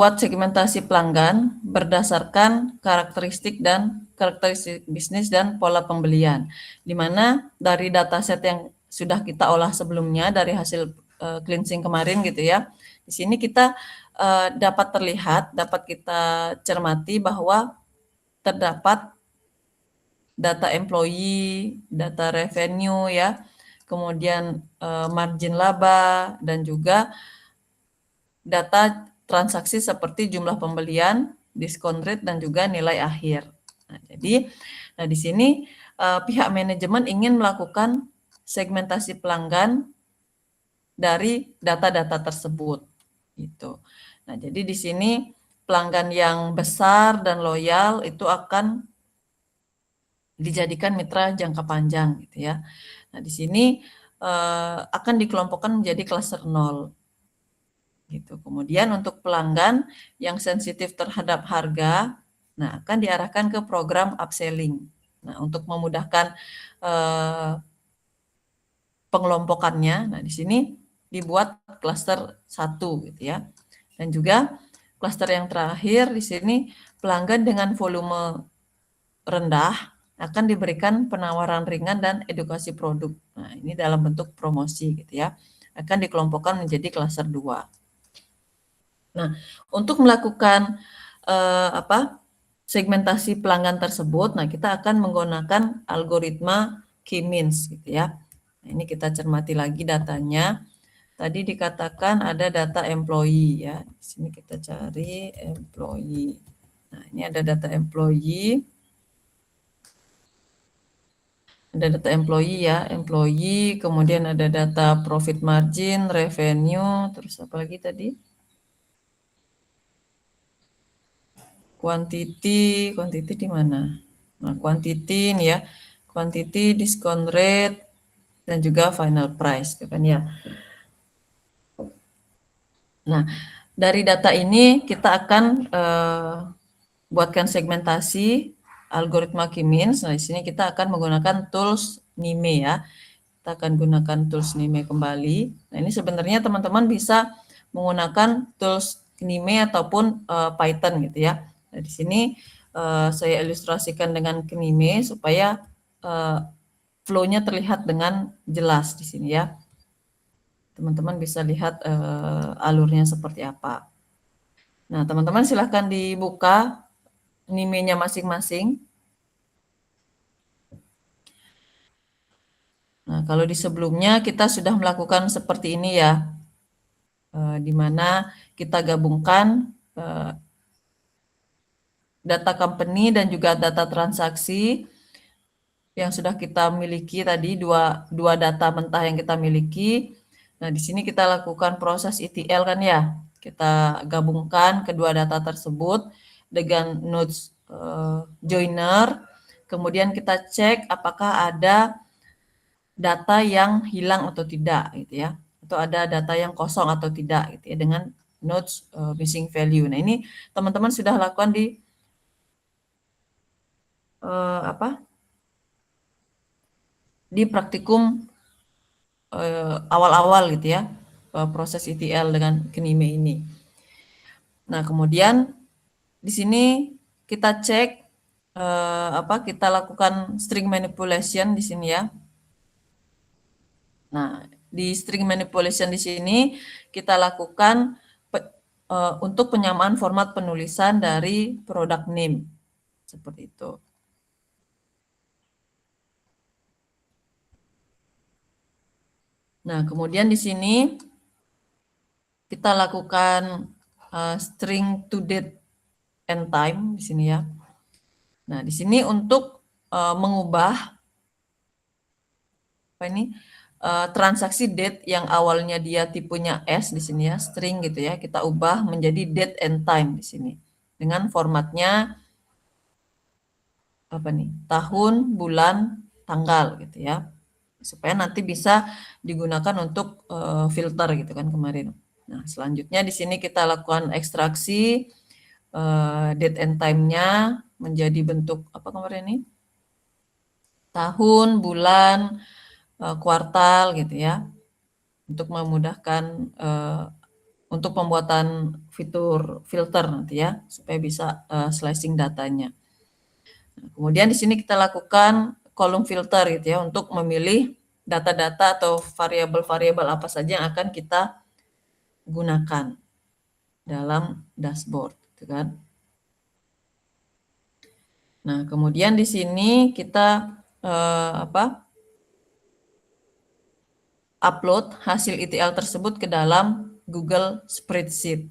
buat segmentasi pelanggan berdasarkan karakteristik bisnis dan pola pembelian. Di mana dari dataset yang sudah kita olah sebelumnya dari hasil cleansing kemarin gitu ya. Di sini kita dapat kita cermati bahwa terdapat data employee, data revenue ya, kemudian margin laba dan juga data transaksi seperti jumlah pembelian, diskon rate, dan juga nilai akhir. Nah, jadi di sini pihak manajemen ingin melakukan segmentasi pelanggan dari data-data tersebut. Gitu. Nah, jadi di sini pelanggan yang besar dan loyal itu akan dijadikan mitra jangka panjang, gitu ya. Nah, di sini akan dikelompokkan menjadi klaster 0. Gitu. Kemudian untuk pelanggan yang sensitif terhadap harga, nah akan diarahkan ke program upselling. Nah, untuk memudahkan pengelompokannya, nah di sini dibuat klaster 1 gitu ya. Dan juga klaster yang terakhir di sini pelanggan dengan volume rendah akan diberikan penawaran ringan dan edukasi produk. Nah, ini dalam bentuk promosi gitu ya. Akan dikelompokkan menjadi klaster 2. Nah, untuk melakukan segmentasi pelanggan tersebut, nah kita akan menggunakan algoritma K-means gitu ya. Nah, ini kita cermati lagi datanya. Tadi dikatakan ada data employee ya. Di sini kita cari employee. Nah, ini ada data employee. Ada data employee ya, employee, kemudian ada data profit margin, revenue, terus apa lagi tadi? Quantity di mana? Nah, quantity ini ya, quantity, discount rate, dan juga final price, gitu kan ya. Nah, dari data ini kita akan buatkan segmentasi algoritma K-means. Nah, di sini kita akan menggunakan tools NIME ya. Kita akan gunakan tools NIME kembali. Nah, ini sebenarnya teman-teman bisa menggunakan tools NIME ataupun Python gitu ya. Nah, di sini saya ilustrasikan dengan NIME supaya flow-nya terlihat dengan jelas di sini ya. Teman-teman bisa lihat alurnya seperti apa. Nah, teman-teman silahkan dibuka NIME-nya masing-masing. Nah, kalau di sebelumnya kita sudah melakukan seperti ini ya, di mana kita gabungkan data company dan juga data transaksi yang sudah kita miliki tadi, dua data mentah yang kita miliki. Nah, di sini kita lakukan proses ETL kan ya. Kita gabungkan kedua data tersebut dengan nodes joiner. Kemudian kita cek apakah ada data yang hilang atau tidak gitu ya. Atau ada data yang kosong atau tidak gitu ya dengan nodes missing value. Nah, ini teman-teman sudah lakukan di di praktikum awal-awal gitu ya, proses ETL dengan KNIME ini. Nah, kemudian di sini kita cek kita lakukan string manipulation di sini ya. Nah, di string manipulation di sini kita lakukan untuk penyamaan format penulisan dari product name seperti itu. Nah, kemudian di sini kita lakukan string to date and time di sini ya. Nah, di sini untuk mengubah transaksi date yang awalnya dia tipenya S di sini ya, string gitu ya, kita ubah menjadi date and time di sini dengan formatnya tahun, bulan, tanggal gitu ya, supaya nanti bisa digunakan untuk filter gitu kan kemarin. Nah, selanjutnya di sini kita lakukan ekstraksi date and time-nya menjadi bentuk apa kemarin ini? Tahun, bulan, kuartal gitu ya. Untuk memudahkan untuk pembuatan fitur filter nanti ya, supaya bisa slicing datanya. Nah, kemudian di sini kita lakukan kolom filter gitu ya, untuk memilih data-data atau variabel-variabel apa saja yang akan kita gunakan dalam dashboard, gitu kan. Nah, kemudian di sini kita upload hasil ETL tersebut ke dalam Google Spreadsheet.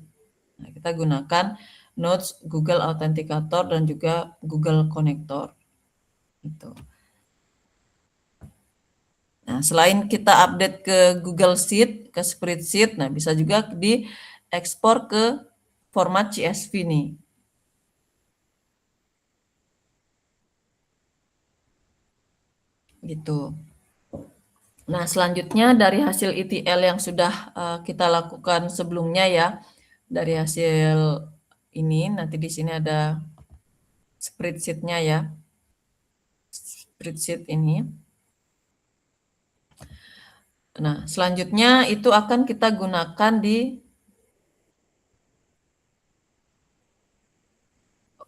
Nah, kita gunakan Notes, Google Authenticator, dan juga Google Connector. Gitu. Nah, selain kita update ke Google Sheet, ke Spreadsheet, nah bisa juga diekspor ke format CSV nih. Gitu. Nah, selanjutnya dari hasil ETL yang sudah kita lakukan sebelumnya ya, dari hasil ini, nanti di sini ada spreadsheet-nya ya. Spreadsheet ini. Nah, selanjutnya itu akan kita gunakan di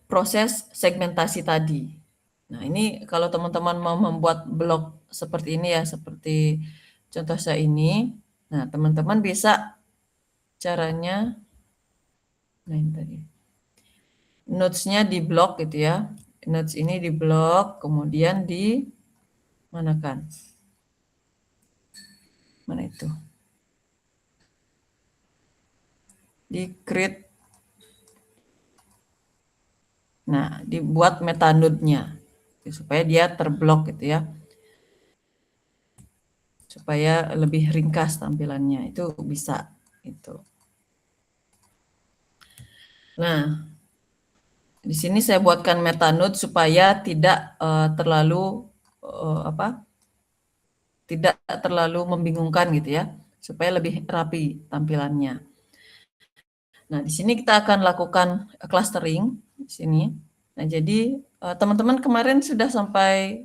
proses segmentasi tadi. Nah, ini kalau teman-teman mau membuat blog seperti ini ya, seperti contoh saya ini. Nah, teman-teman bisa caranya, nah ini tadi. Notes-nya di blok gitu ya. Notes ini di blok, kemudian di mana kan? Mana itu? Di create. Nah, dibuat metanode-nya supaya dia terblok gitu ya. Supaya lebih ringkas tampilannya, itu bisa itu. Nah, di sini saya buatkan metanode supaya tidak terlalu tidak terlalu membingungkan gitu ya, supaya lebih rapi tampilannya. Nah, di sini kita akan lakukan clustering di sini. Nah, jadi teman-teman kemarin sudah sampai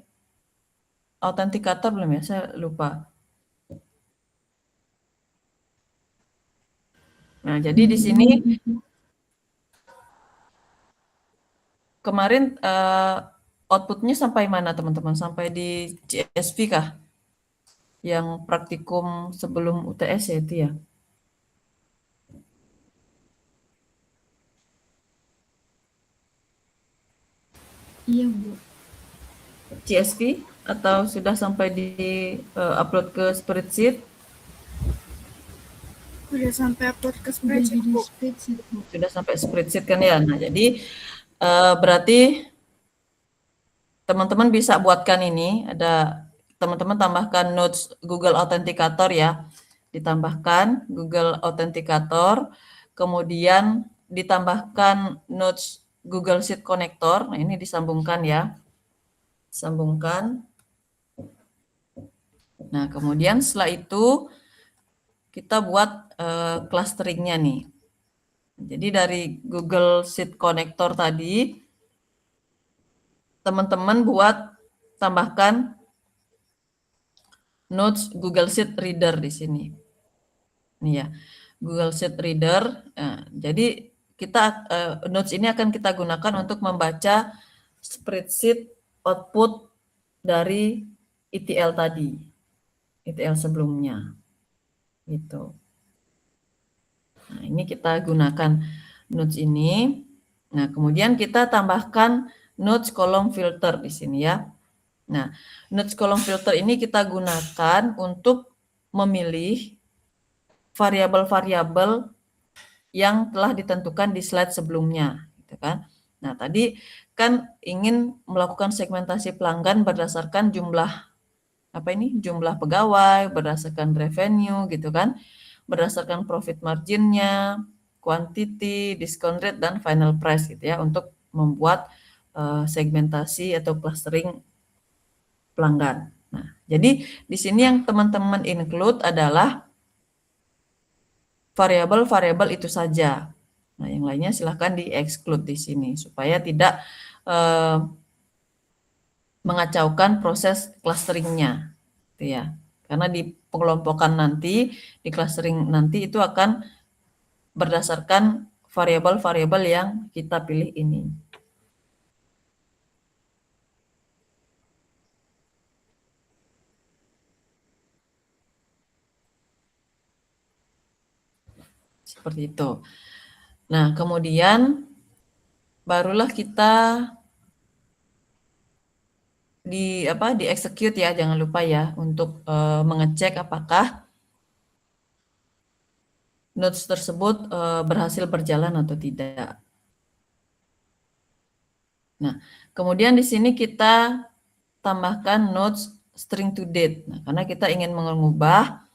autentikator belum ya? Saya lupa. Nah, jadi di sini kemarin outputnya sampai mana teman-teman? Sampai di CSV kah? Yang praktikum sebelum UTS ya itu ya? Iya, Bu. CSV atau sudah sampai di upload ke spreadsheet? Udah sampai upload ke spreadsheet, Bu. Sudah sampai spreadsheet kan ya. Nah, jadi berarti teman-teman bisa buatkan ini, ada teman-teman tambahkan notes Google Authenticator ya. Ditambahkan Google Authenticator, kemudian ditambahkan notes Google Sheet Connector. Nah, ini disambungkan ya. Sambungkan. Nah, kemudian setelah itu kita buat clusteringnya nih. Jadi dari Google Sheet Connector tadi, teman-teman buat tambahkan notes Google Sheet Reader di sini. Ini ya, Google Sheet Reader. Nah, jadi kita notes ini akan kita gunakan untuk membaca spreadsheet output dari ETL tadi, ETL sebelumnya. Gitu. Nah, ini kita gunakan notes ini. Nah, kemudian kita tambahkan notes kolom filter di sini ya. Nah, notes kolom filter ini kita gunakan untuk memilih variabel-variabel yang telah ditentukan di slide sebelumnya, gitu kan. Nah, tadi kan ingin melakukan segmentasi pelanggan berdasarkan jumlah jumlah pegawai, berdasarkan revenue gitu kan, berdasarkan profit marginnya, quantity, discount rate, dan final price gitu ya, untuk membuat segmentasi atau clustering pelanggan. Nah, jadi di sini yang teman-teman include adalah variabel-variabel itu saja. Nah, yang lainnya silahkan di-exclude di sini supaya tidak mengacaukan proses clusteringnya, gitu ya. Karena di pengelompokan nanti, di clustering nanti itu akan berdasarkan variabel-variabel yang kita pilih ini. Seperti itu. Nah, kemudian barulah kita di execute ya, jangan lupa ya untuk mengecek apakah nodes tersebut berhasil berjalan atau tidak. Nah, kemudian di sini kita tambahkan nodes string to date. Nah, karena kita ingin mengubah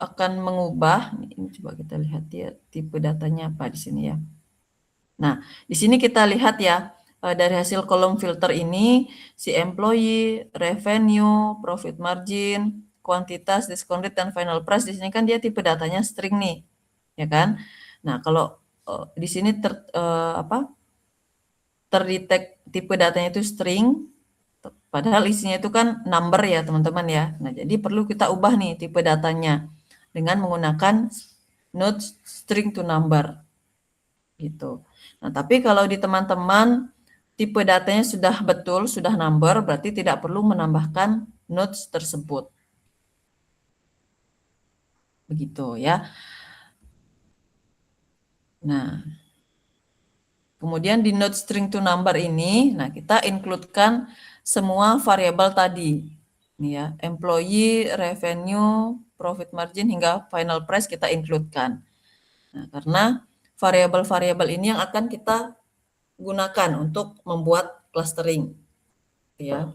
akan mengubah, ini coba kita lihat ya tipe datanya apa di sini ya. Nah, di sini kita lihat ya dari hasil kolom filter ini si employee, revenue, profit margin, kuantitas, discount rate, dan final price di sini kan dia tipe datanya string nih, ya kan? Nah, kalau di sini terdetek tipe datanya itu string, padahal isinya itu kan number ya teman-teman ya. Nah, jadi perlu kita ubah nih tipe datanya dengan menggunakan node string to number gitu. Nah, tapi kalau di teman-teman tipe datanya sudah betul, sudah number, berarti tidak perlu menambahkan nodes tersebut. Begitu ya. Nah, kemudian di node string to number ini, nah kita include-kan semua variabel tadi. Nih ya, employee, revenue, profit margin hingga final price kita include-kan. Nah, karena variabel-variabel ini yang akan kita gunakan untuk membuat clustering, ya.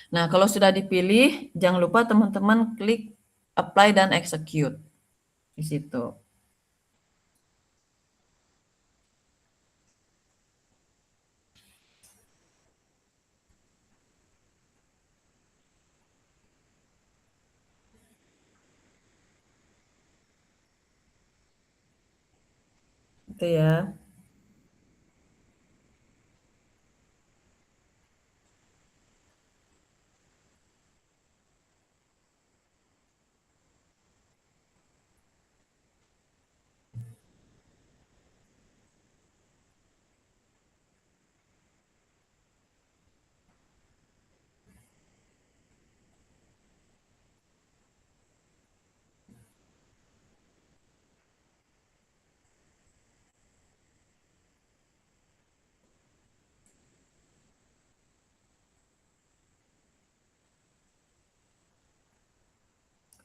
Nah, kalau sudah dipilih, jangan lupa teman-teman klik apply dan execute di situ. Itu ya.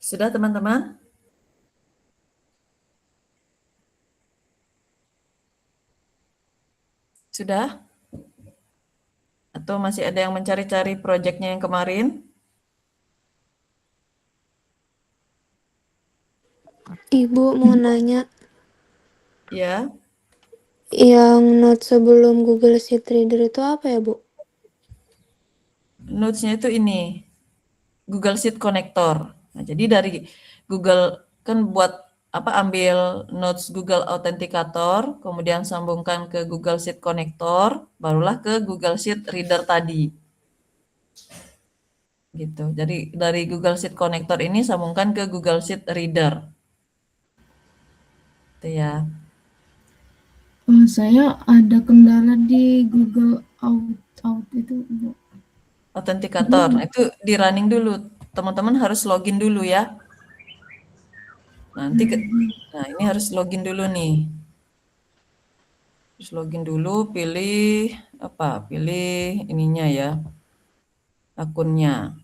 Sudah teman-teman? Sudah? Atau masih ada yang mencari-cari proyeknya yang kemarin? Ibu mau nanya, Ya, yang note sebelum Google Sheet Reader itu apa ya, Bu? notes-nya itu ini, Google Sheet Connector. Nah, jadi dari Google kan buat ambil notes Google Authenticator, kemudian sambungkan ke Google Sheet Connector, barulah ke Google Sheet Reader tadi. Gitu. Jadi dari Google Sheet Connector ini sambungkan ke Google Sheet Reader. Itu ya. Saya ada kendala di Google Out itu, Bu. Authenticator. Nah, itu di running dulu. Teman-teman harus login dulu ya. Nanti nah ini harus login dulu nih. Terus login dulu, pilih Pilih ininya ya. Akunnya.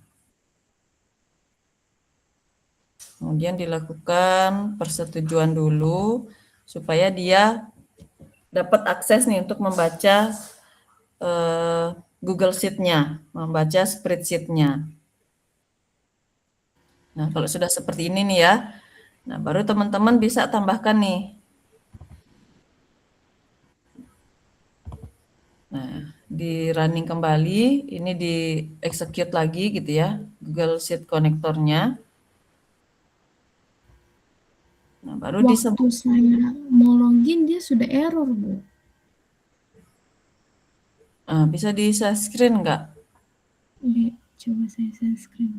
Kemudian dilakukan persetujuan dulu supaya dia dapat akses nih untuk membaca Google Sheet-nya, membaca spreadsheet-nya. Nah, kalau sudah seperti ini nih ya, nah baru teman-teman bisa tambahkan nih. Nah, di running kembali, ini di execute lagi gitu ya, Google Sheet konektornya. Nah, baru Waktu saya mau login dia sudah error, Bu. bisa di share screen nggak? Oke, coba saya share screen.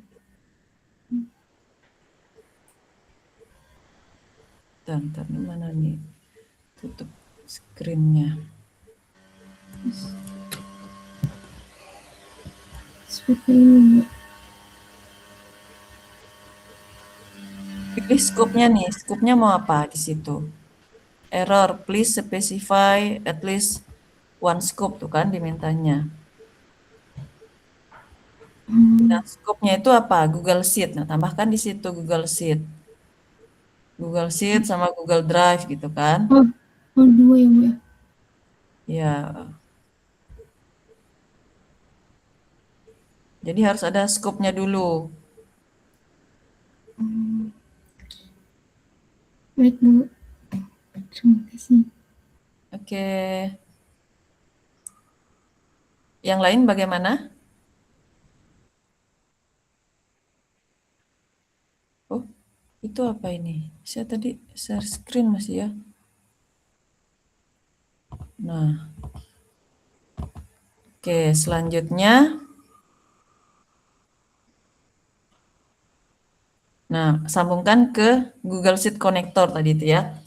Bentar, ini mana nih? Tutup screen-nya. Seperti ini, Bu. Pilih scope-nya nih, scope-nya mau apa di situ? Error, please specify at least one scope tuh kan dimintanya. Nah, scope-nya itu apa? Google Sheet. Nah, tambahkan di situ Google Sheet. Google Sheet sama Google Drive gitu kan. Oh, 2 ya, Bu, ya? Ya. Jadi harus ada scope-nya dulu. Baik, Bu. Terima kasih. Oke. Yang lain bagaimana? Oh, itu apa ini? Saya tadi share screen masih ya. Nah, oke, selanjutnya. Nah, sambungkan ke Google Sheet Connector tadi itu ya.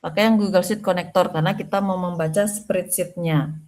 Pakai yang Google Sheet Connector karena kita mau membaca spreadsheet-nya.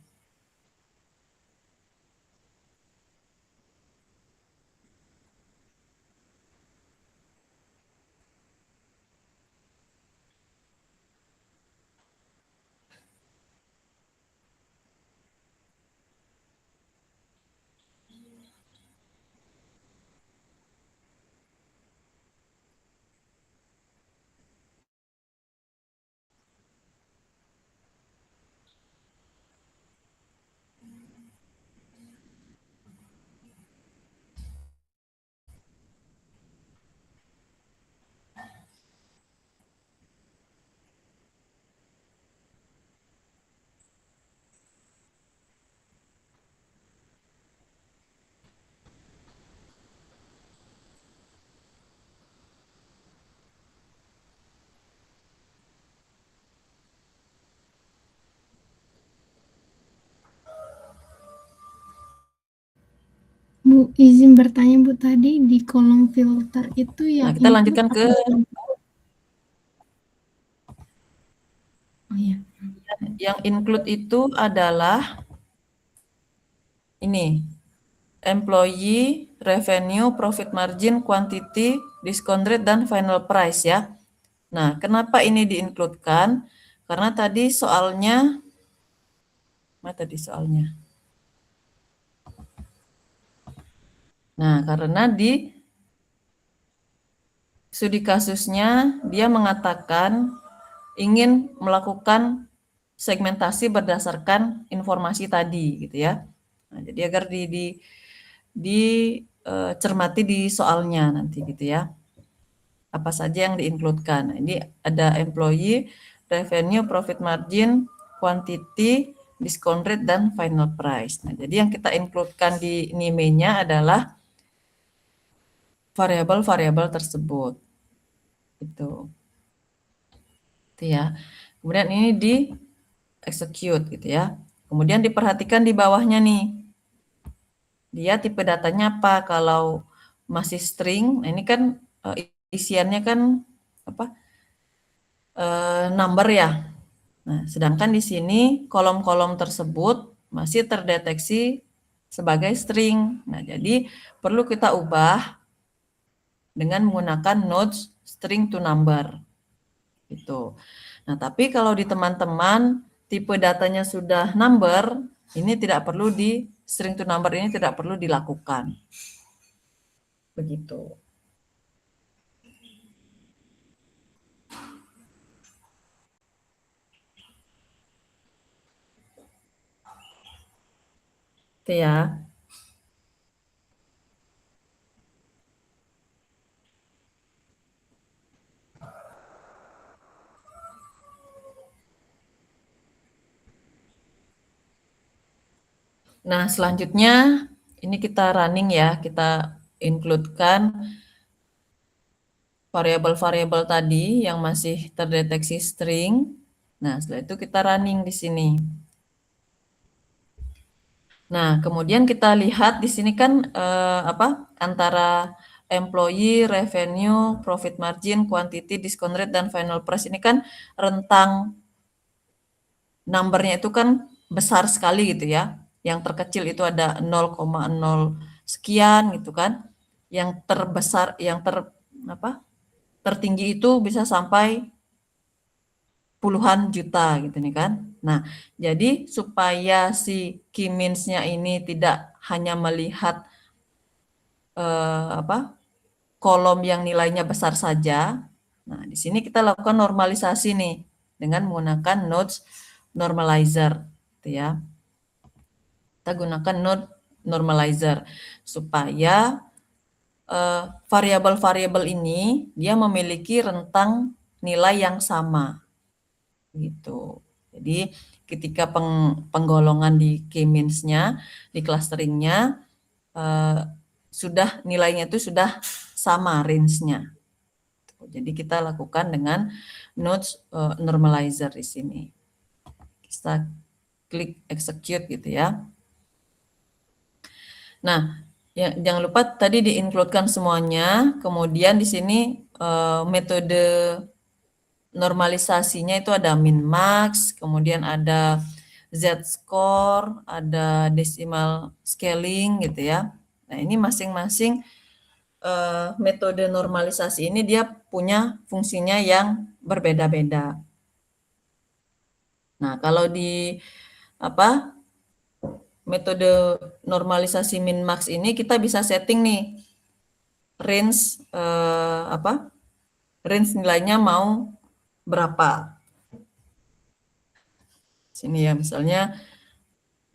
Bu, izin bertanya, Bu, tadi di kolom filter itu Nah, yang kita include lanjutkan ke Oh iya. yang include itu adalah ini. Employee, revenue, profit margin, quantity, discount rate, dan final price ya. Nah, kenapa ini di-include-kan? Karena tadi soalnya, mana tadi soalnya? Nah, karena di studi kasusnya dia mengatakan ingin melakukan segmentasi berdasarkan informasi tadi gitu ya. Nah, jadi agar dicermati di soalnya nanti gitu ya. Apa saja yang di-include-kan. Nah, ini ada employee, revenue, profit margin, quantity, discount rate, dan final price. Nah, jadi yang kita include-kan di NIME-nya adalah variabel-variabel tersebut. Itu ya. Kemudian ini di execute gitu ya. Kemudian diperhatikan di bawahnya nih. Dia tipe datanya apa? Kalau masih string, nah ini kan isiannya kan apa? Number ya. Nah, sedangkan di sini kolom-kolom tersebut masih terdeteksi sebagai string. Nah, jadi perlu kita ubah dengan menggunakan nodes string to number. Gitu. Nah, tapi kalau di teman-teman tipe datanya sudah number, ini tidak perlu di string to number ini tidak perlu dilakukan. Begitu. Itu ya. Nah, selanjutnya ini kita running ya, kita include-kan variabel-variabel tadi yang masih terdeteksi string. Nah, setelah itu kita running di sini. Nah, kemudian kita lihat di sini kan antara employee, revenue, profit margin, quantity, discount rate, dan final price. Ini kan rentang numbernya itu kan besar sekali gitu ya. Yang terkecil itu ada 0,0 sekian gitu kan. Yang terbesar, tertinggi itu bisa sampai puluhan juta gitu nih kan. Nah, jadi supaya si key means-nya ini tidak hanya melihat kolom yang nilainya besar saja. Nah, di sini kita lakukan normalisasi nih dengan menggunakan nodes normalizer gitu ya. Kita gunakan node normalizer supaya variabel-variabel ini dia memiliki rentang nilai yang sama gitu. Jadi ketika penggolongan di k-means-nya, di clusteringnya sudah nilainya itu sudah sama range-nya. Jadi kita lakukan dengan nodes normalizer di sini. Kita klik execute gitu ya. Nah, ya, jangan lupa tadi di-include-kan semuanya. Kemudian di sini metode normalisasinya itu ada min max, kemudian ada z-score, ada decimal scaling gitu ya. Nah, ini masing-masing metode normalisasi ini dia punya fungsinya yang berbeda-beda. Nah, kalau di metode normalisasi min max ini kita bisa setting nih range range nilainya mau berapa. Sini ya, misalnya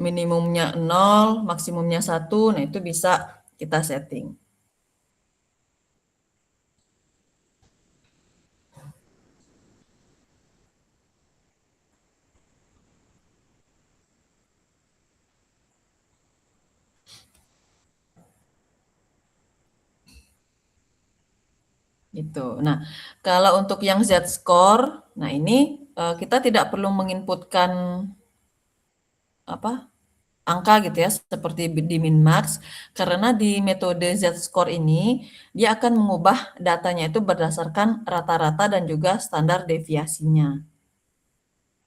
minimumnya 0, maksimumnya 1, nah itu bisa kita setting. Gitu. Nah, kalau untuk yang z-score, nah ini kita tidak perlu menginputkan angka gitu ya, seperti di min-max, karena di metode z-score ini, dia akan mengubah datanya itu berdasarkan rata-rata dan juga standar deviasinya.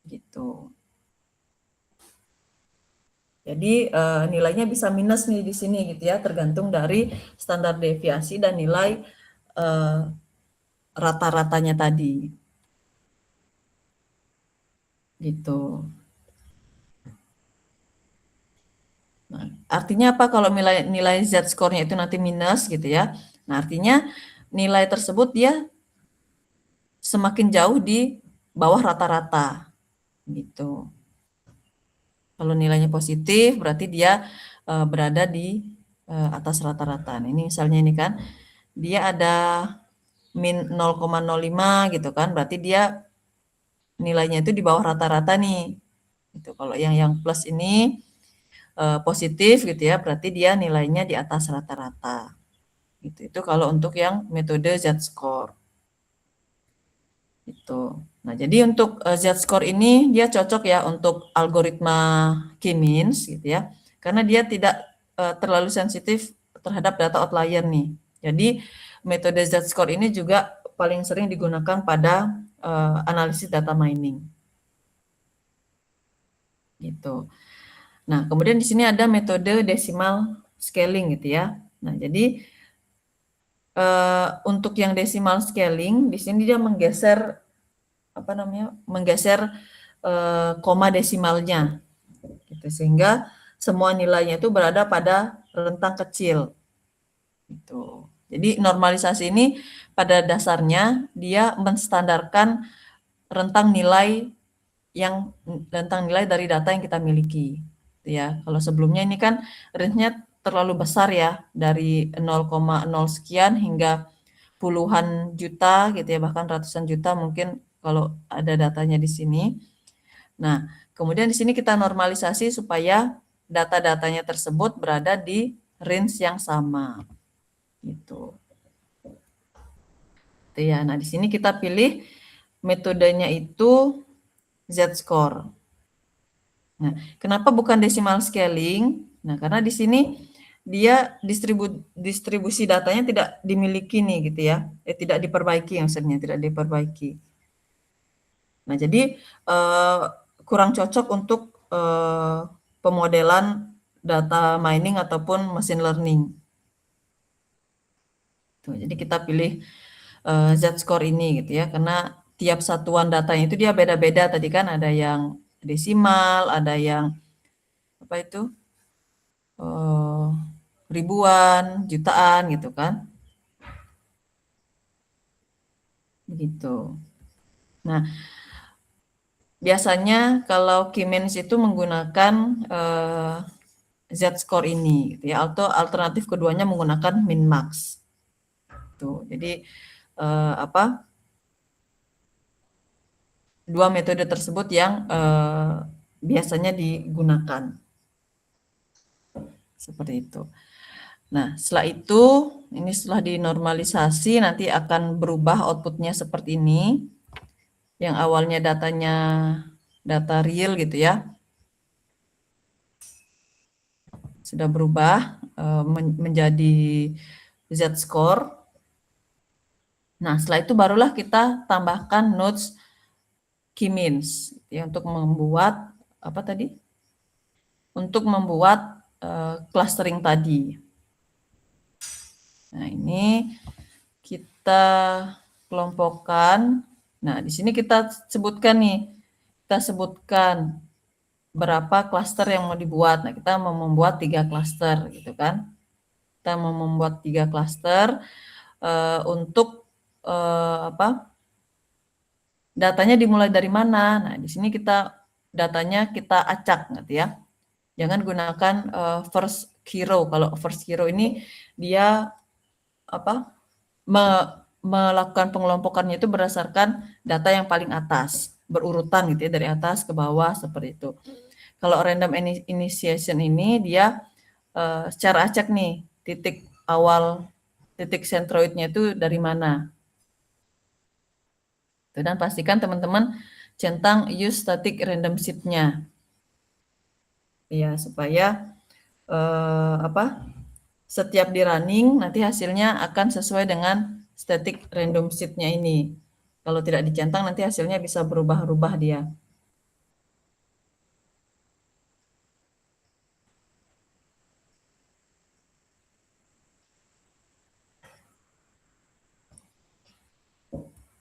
Gitu. Jadi nilainya bisa minus nih di sini gitu ya, tergantung dari standar deviasi dan nilai rata-ratanya tadi. Gitu. Nah, artinya apa kalau nilai z-score-nya itu nanti minus gitu ya. Nah, artinya nilai tersebut dia semakin jauh di bawah rata-rata gitu. Kalau nilainya positif berarti dia berada di atas rata-rata. Nah, ini misalnya ini kan dia ada min 0,05 gitu kan, berarti dia nilainya itu di bawah rata-rata nih. Gitu. Kalau yang plus ini positif gitu ya, berarti dia nilainya di atas rata-rata. Gitu. Itu kalau untuk yang metode z-score. Itu. Nah, jadi untuk z-score ini dia cocok ya untuk algoritma k-means gitu ya. Karena dia tidak terlalu sensitif terhadap data outlier nih. Jadi metode z-score ini juga paling sering digunakan pada analisis data mining. Gitu. Nah, kemudian di sini ada metode decimal scaling gitu ya. Nah, jadi untuk yang decimal scaling di sini dia menggeser koma desimalnya gitu, sehingga semua nilainya itu berada pada rentang kecil gitu. Jadi normalisasi ini pada dasarnya dia menstandarkan rentang nilai dari data yang kita miliki ya. Kalau sebelumnya ini kan range-nya terlalu besar ya, dari 0,0 sekian hingga puluhan juta gitu ya, bahkan ratusan juta mungkin kalau ada datanya di sini. Nah, kemudian di sini kita normalisasi supaya data-datanya tersebut berada di range yang sama. Gitu. Itu ya. Nah, di sini kita pilih metodenya itu z-score. Nah, kenapa bukan decimal scaling? Nah, karena di sini dia distribusi datanya tidak dimiliki nih gitu ya, tidak diperbaiki maksudnya, tidak diperbaiki. Nah, jadi kurang cocok untuk pemodelan data mining ataupun machine learning. Tuh, jadi kita pilih Z-score ini gitu ya, karena tiap satuan datanya itu dia beda-beda. Tadi kan ada yang desimal, ada yang apa itu ribuan, jutaan gitu kan, begitu. Nah, biasanya kalau K-means itu menggunakan Z-score ini, gitu ya, atau alternatif keduanya menggunakan min-max. Tuh, jadi apa? Dua metode tersebut yang biasanya digunakan. Seperti itu. Nah, setelah itu, ini setelah dinormalisasi, nanti akan berubah outputnya seperti ini. Yang awalnya datanya data real gitu ya, sudah berubah menjadi Z-score. Nah, setelah itu barulah kita tambahkan nodes K-means ya, untuk membuat apa tadi? Untuk membuat clustering tadi. Nah, ini kita kelompokkan. Nah, di sini kita sebutkan nih, kita sebutkan berapa klaster yang mau dibuat. Nah, kita mau membuat 3 klaster gitu kan. Kita mau membuat 3 klaster untuk apa? Datanya dimulai dari mana? Nah, di sini datanya kita acak gitu ya. Jangan gunakan first hero. Kalau first hero ini dia apa? Melakukan pengelompokannya itu berdasarkan data yang paling atas, berurutan gitu ya, dari atas ke bawah seperti itu. Kalau random initiation ini dia secara acak nih, titik awal, titik sentroidnya itu dari mana. Dan pastikan teman-teman centang use static random seed-nya. Ya, supaya apa? Setiap di running nanti hasilnya akan sesuai dengan static random seed-nya ini. Kalau tidak dicentang nanti hasilnya bisa berubah-ubah dia.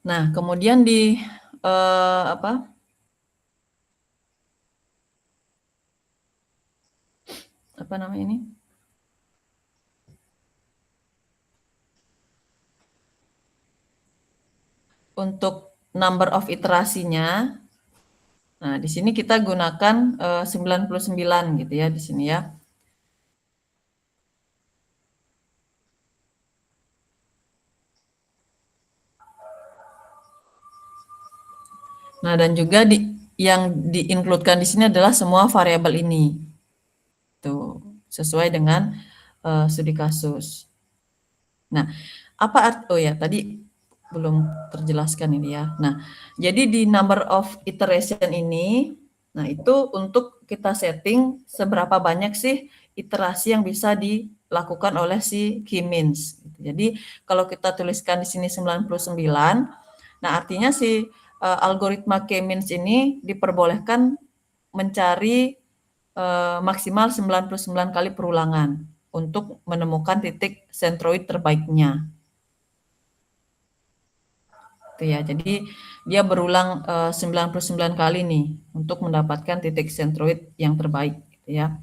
Nah, kemudian di apa? Apa namanya ini? Untuk number of iterasinya, nah di sini kita gunakan 99 gitu ya di sini ya. Nah, dan juga yang di-include-kan di sini adalah semua variabel ini. Tuh, sesuai dengan studi kasus. Nah, oh ya, tadi belum terjelaskan ini ya. Nah, jadi di number of iteration ini, nah itu untuk kita setting seberapa banyak sih iterasi yang bisa dilakukan oleh si K-means. Jadi kalau kita tuliskan di sini 99, nah artinya si algoritma K-means ini diperbolehkan mencari maksimal 99 kali perulangan untuk menemukan titik sentroid terbaiknya. Itu ya, jadi dia berulang 99 kali nih untuk mendapatkan titik sentroid yang terbaik gitu ya.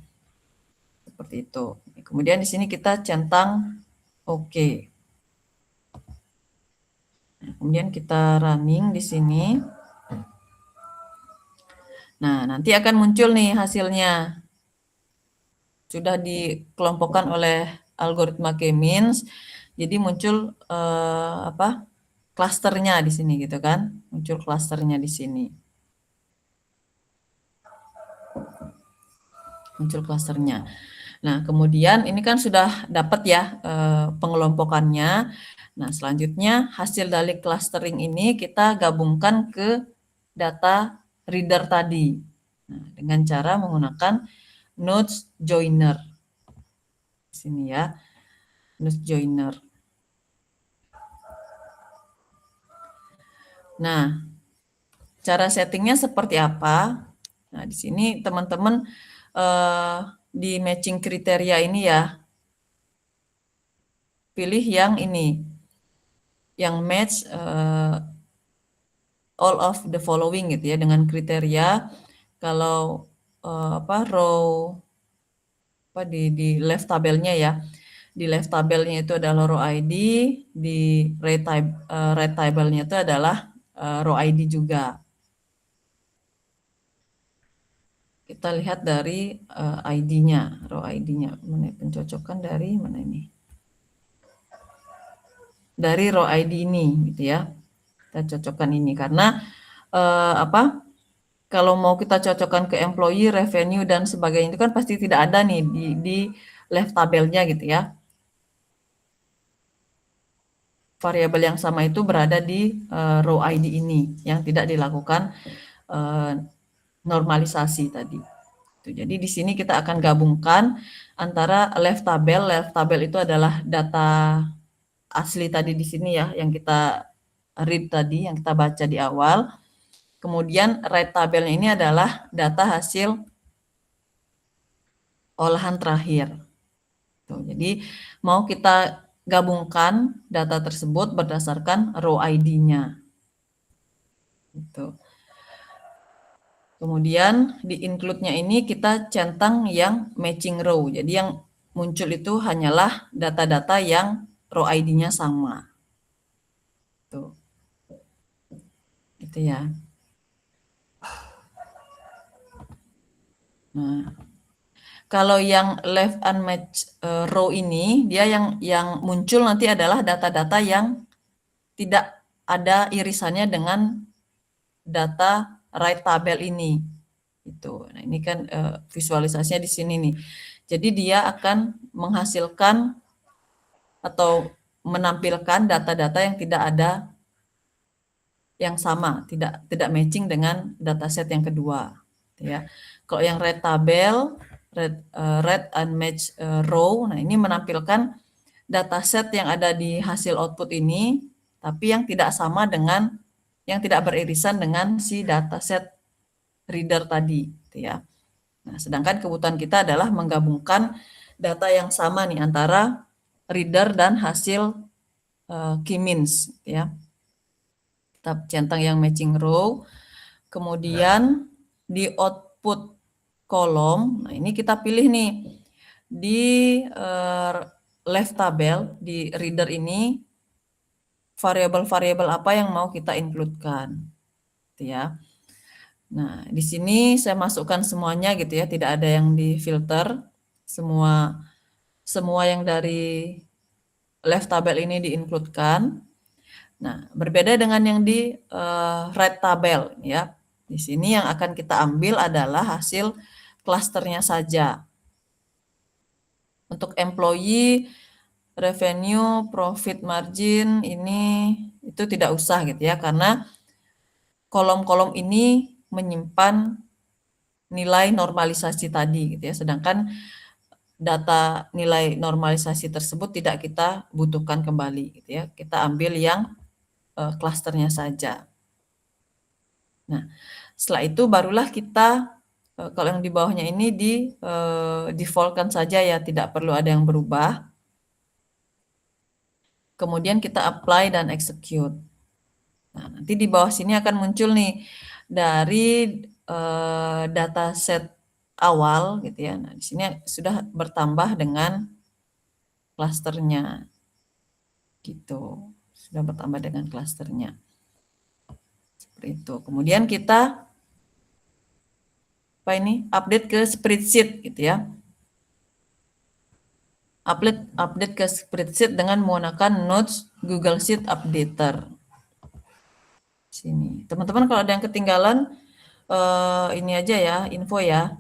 Seperti itu. Kemudian di sini kita centang oke. Nah, kemudian kita running di sini. Nah, nanti akan muncul nih hasilnya. Sudah dikelompokkan oleh algoritma K-means. Jadi muncul apa? Klasternya di sini gitu kan. Muncul klasternya di sini. Muncul klasternya. Nah, kemudian ini kan sudah dapat ya pengelompokannya. Nah, selanjutnya hasil dari clustering ini kita gabungkan ke data reader tadi. Nah, dengan cara menggunakan nodes joiner. sini ya, node joiner. Nah, cara settingnya seperti apa? Nah, di sini teman-teman di matching kriteria ini ya, pilih yang ini, yang match all of the following gitu ya, dengan kriteria kalau row di left tabelnya ya. Di left tabelnya itu adalah row ID, di right tabelnya itu adalah row ID juga. Kita lihat dari ID-nya, row ID-nya. Mana pencocokan dari mana ini? Dari row ID ini gitu ya. Kita cocokkan ini karena kalau mau kita cocokkan ke employee, revenue dan sebagainya itu kan pasti tidak ada nih di left tabelnya gitu ya. Variabel yang sama itu berada di row ID ini yang tidak dilakukan normalisasi tadi. Jadi di sini kita akan gabungkan antara left tabel itu adalah data asli tadi di sini ya, yang kita read tadi, yang kita baca di awal. Kemudian right tabelnya ini adalah data hasil olahan terakhir. Tuh, jadi mau kita gabungkan data tersebut berdasarkan row ID-nya. Gitu. Kemudian di include-nya ini kita centang yang matching row. Jadi yang muncul itu hanyalah data-data yang row ID-nya sama. Tuh. Gitu ya. Nah, kalau yang left unmatched row ini, dia yang muncul nanti adalah data-data yang tidak ada irisannya dengan data right tabel ini. Itu. Nah, ini kan visualisasinya di sini nih. Jadi dia akan menghasilkan atau menampilkan data-data yang tidak ada yang sama, tidak matching dengan dataset yang kedua, ya. Kalau yang red tabel, red unmatched row, nah ini menampilkan dataset yang ada di hasil output ini, tapi yang tidak sama dengan, yang tidak beririsan dengan si dataset reader tadi, gitu ya. Nah, sedangkan kebutuhan kita adalah menggabungkan data yang sama nih antara reader dan hasil key means, ya. Kita centang yang matching row. Kemudian di output kolom, nah ini kita pilih nih di left tabel di reader ini variabel-variabel apa yang mau kita include-kan, gitu ya. Nah, di sini saya masukkan semuanya gitu ya, tidak ada yang difilter, semua yang dari left tabel ini di-include-kan. Nah, berbeda dengan yang di right tabel ya. Di sini yang akan kita ambil adalah hasil klasternya saja. Untuk employee, revenue, profit margin ini itu tidak usah gitu ya, karena kolom-kolom ini menyimpan nilai normalisasi tadi gitu ya. Sedangkan data nilai normalisasi tersebut tidak kita butuhkan kembali gitu ya. Kita ambil yang klasternya saja. Nah, setelah itu barulah kita kalau yang di bawahnya ini di default-kan saja ya, tidak perlu ada yang berubah. Kemudian kita apply dan execute. Nah, nanti di bawah sini akan muncul nih dari data set awal gitu ya. Nah, di sini sudah bertambah dengan klasternya. Gitu. Sudah bertambah dengan klasternya. Seperti itu. Kemudian kita update ke spreadsheet gitu ya. Update ke spreadsheet dengan menggunakan Notes Google Sheet Updater. Sini. Teman-teman kalau ada yang ketinggalan ini aja ya, info ya.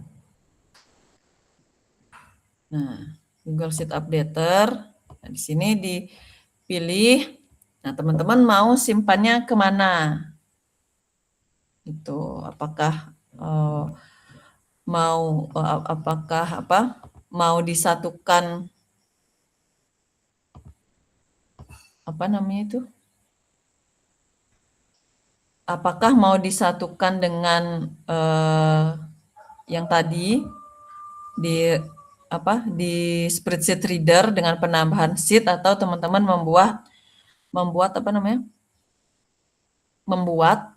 Nah, Google Sheet Updater. Nah, di sini dipilih. Nah, teman-teman mau simpannya kemana? Itu apakah mau disatukan apa namanya itu? Apakah mau disatukan dengan yang tadi di di spreadsheet reader dengan penambahan sheet, atau teman-teman membuat apa namanya? Membuat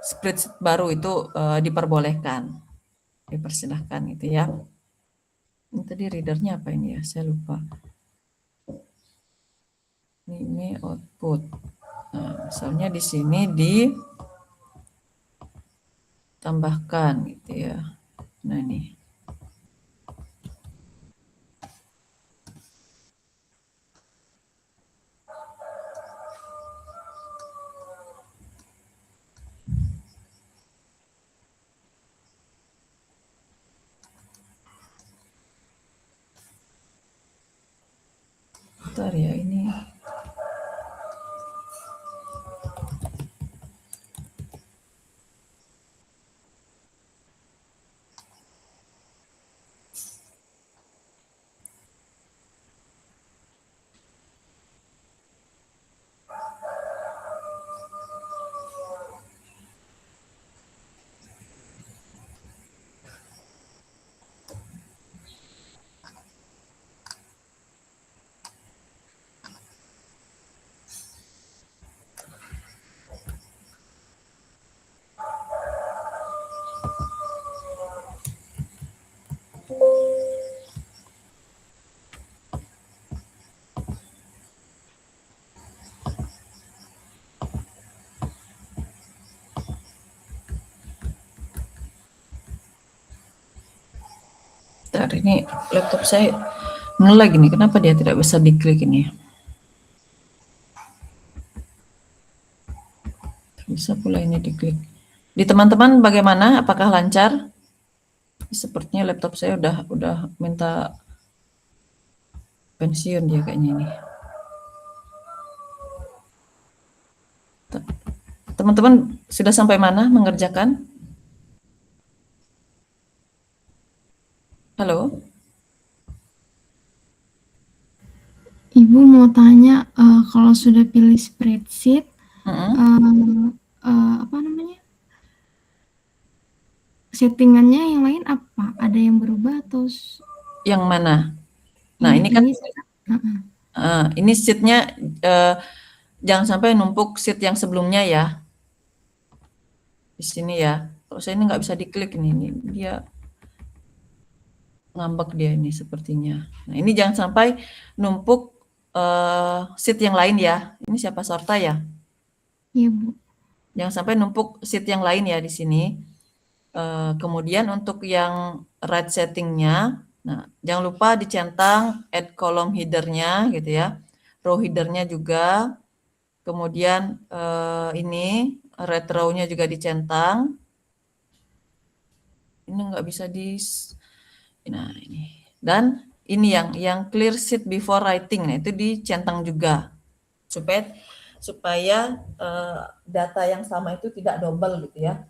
spreadsheet baru itu diperbolehkan, dipersilahkan gitu ya. Ini tadi readernya apa ini ya? Saya lupa. Ini output. Nah, misalnya di sini ditambahkan gitu ya. Nah, ini. Bentar ya, ini. Bentar, ini laptop saya nge-lag ini. Kenapa dia tidak bisa diklik ini? Bisa pula ini diklik. Di teman-teman bagaimana? Apakah lancar? Sepertinya laptop saya udah minta pensiun dia kayaknya ini. Teman-teman sudah sampai mana mengerjakan? Halo? Ibu mau tanya, kalau sudah pilih spreadsheet, apa namanya, settingannya yang lain apa? Ada yang berubah atau Yang mana? Nah, ini kan ini sheet-nya jangan sampai numpuk sheet yang sebelumnya ya. Di sini ya. Kalau saya ini nggak bisa diklik ini dia ngambek dia ini sepertinya. Nah, ini jangan sampai numpuk sheet yang lain ya. Ini siapa, Sorta ya? Iya, Bu. Jangan sampai numpuk sheet yang lain ya di sini. Kemudian untuk yang right settingnya, nah jangan lupa dicentang add column header-nya gitu ya, row header-nya juga, kemudian ini right row-nya juga dicentang. Ini nggak bisa nah ini, dan ini yang clear sheet before writing, nah itu dicentang juga supaya data yang sama itu tidak double gitu ya.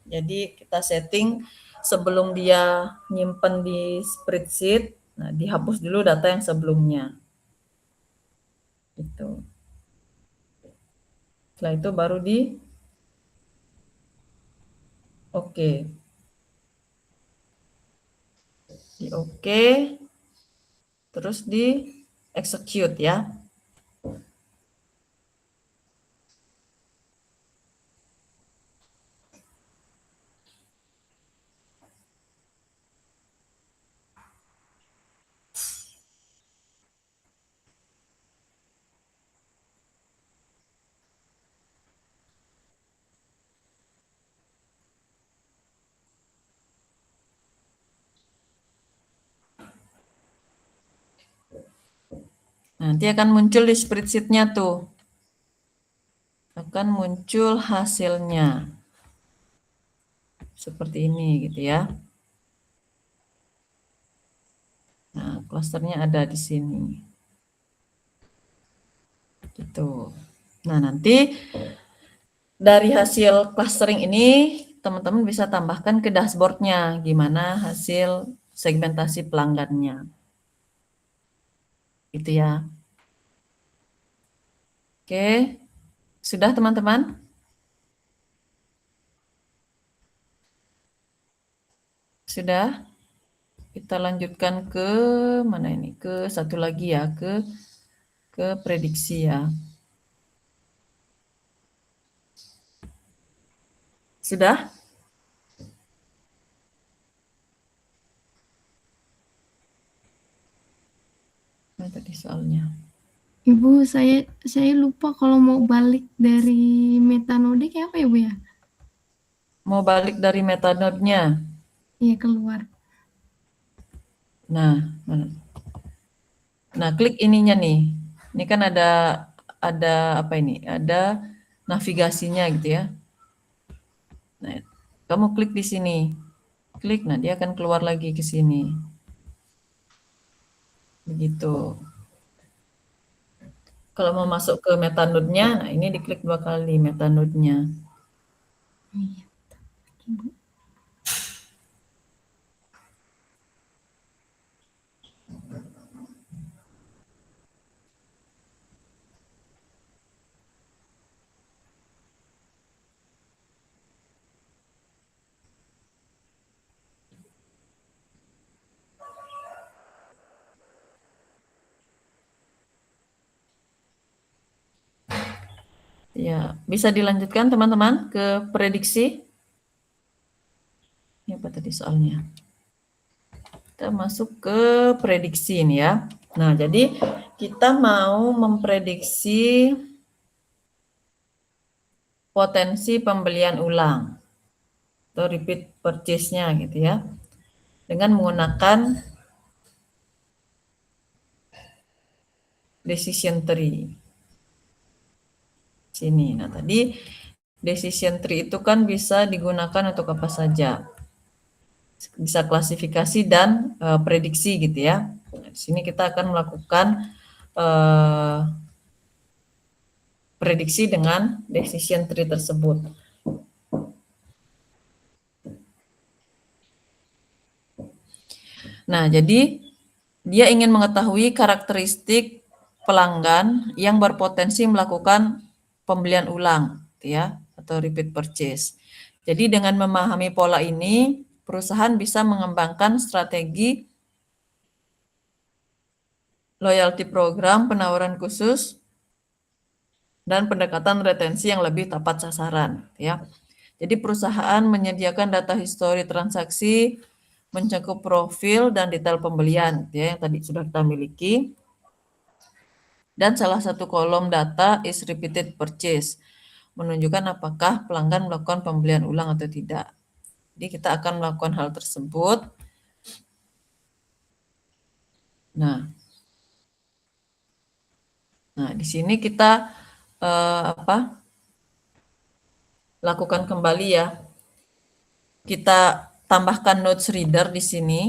Jadi kita setting sebelum dia nyimpen di spreadsheet, nah dihapus dulu data yang sebelumnya. Itu. Setelah itu baru di oke. Di oke. Terus di execute ya. Nanti akan muncul di spreadsheet-nya tuh. Akan muncul hasilnya. Seperti ini gitu ya. Nah, klasternya ada di sini. Gitu. Nah, nanti dari hasil clustering ini, teman-teman bisa tambahkan ke dashboard-nya gimana hasil segmentasi pelanggannya. Gitu ya. Oke, sudah teman-teman? Sudah? Kita lanjutkan ke mana ini? Ke satu lagi ya, ke prediksi ya. Sudah? Nah, tadi soalnya. Ibu, saya lupa kalau mau balik dari metanode kayak apa ya, Bu ya? Mau balik dari metanode-nya. Iya, keluar. Nah, mana? Nah, klik ininya nih. Ini kan ada apa ini? Ada navigasinya gitu ya. Nah, kamu klik di sini. Klik, nah dia akan keluar lagi ke sini. Begitu. Kalau mau masuk ke metanode-nya, nah ini diklik 2 kali metanode-nya. Iya, Ibu. Ya, bisa dilanjutkan teman-teman ke prediksi. Ini apa tadi soalnya? Kita masuk ke prediksi ini ya. Nah, jadi kita mau memprediksi potensi pembelian ulang atau repeat purchase-nya gitu ya. Dengan menggunakan decision tree. Sini. Nah, tadi decision tree itu kan bisa digunakan untuk apa saja. Bisa klasifikasi dan prediksi gitu ya. Nah, di sini kita akan melakukan prediksi dengan decision tree tersebut. Nah, jadi dia ingin mengetahui karakteristik pelanggan yang berpotensi melakukan pembelian ulang, gitu ya, atau repeat purchase. Jadi dengan memahami pola ini, perusahaan bisa mengembangkan strategi loyalty program, penawaran khusus, dan pendekatan retensi yang lebih tepat sasaran, ya. Jadi perusahaan menyediakan data histori transaksi, mencakup profil dan detail pembelian, ya, yang tadi sudah kita miliki. Dan salah satu kolom data is repeated purchase, menunjukkan apakah pelanggan melakukan pembelian ulang atau tidak. Jadi kita akan melakukan hal tersebut. Nah, di sini kita lakukan kembali ya. Kita tambahkan notes reader di sini.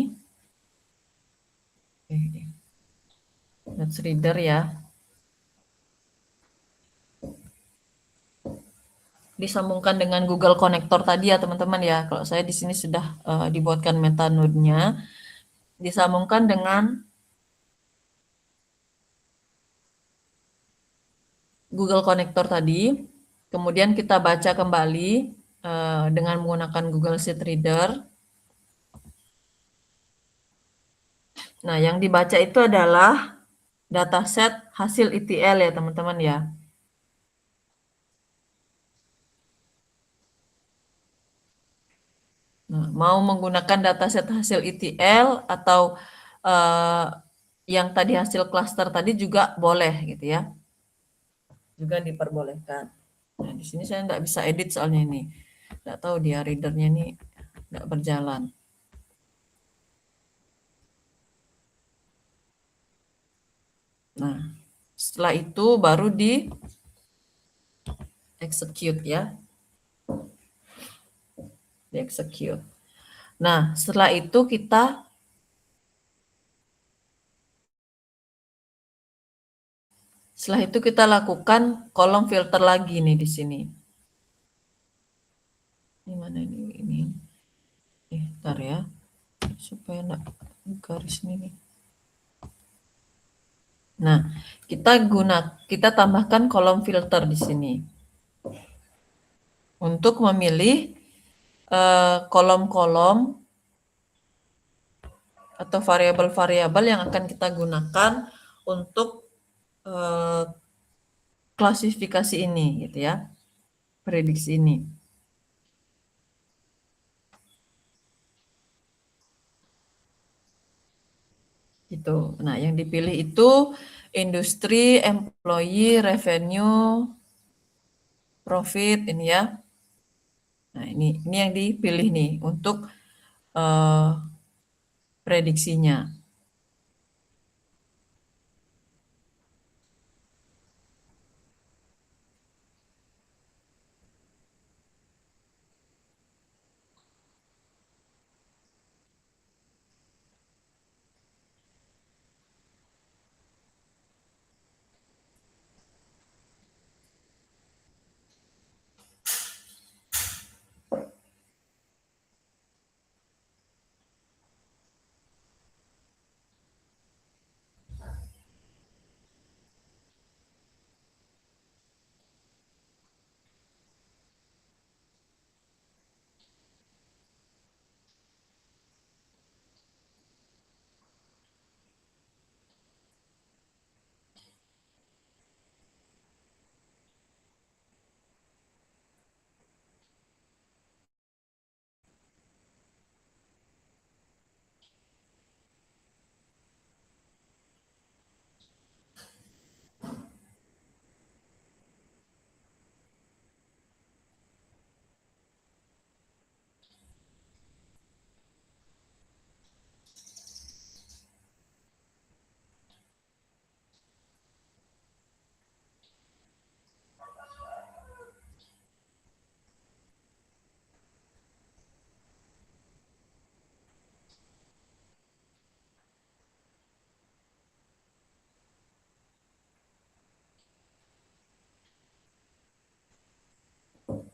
Notes reader ya. Disambungkan dengan Google Connector tadi ya teman-teman ya. Kalau saya di sini sudah dibuatkan metanode-nya. Disambungkan dengan Google Connector tadi, kemudian kita baca kembali dengan menggunakan Google Sheet Reader. Nah, yang dibaca itu adalah dataset hasil ETL ya teman-teman ya. Nah, mau menggunakan dataset hasil ETL atau yang tadi hasil cluster tadi juga boleh gitu ya. Juga diperbolehkan. Nah, di sini saya nggak bisa edit soalnya ini. Nggak tahu dia readernya ini nggak berjalan. Nah, setelah itu baru di execute ya. Di execute. Nah, setelah itu kita lakukan kolom filter lagi nih di sini. Ini mana ini? Bentar ya. Supaya enggak garis ini nih. Nah, kita tambahkan kolom filter di sini untuk memilih kolom-kolom atau variabel-variabel yang akan kita gunakan untuk klasifikasi ini, gitu ya, prediksi ini. Gitu. Nah, yang dipilih itu industri, employee, revenue, profit ini ya. Nah, ini yang dipilih nih untuk prediksinya.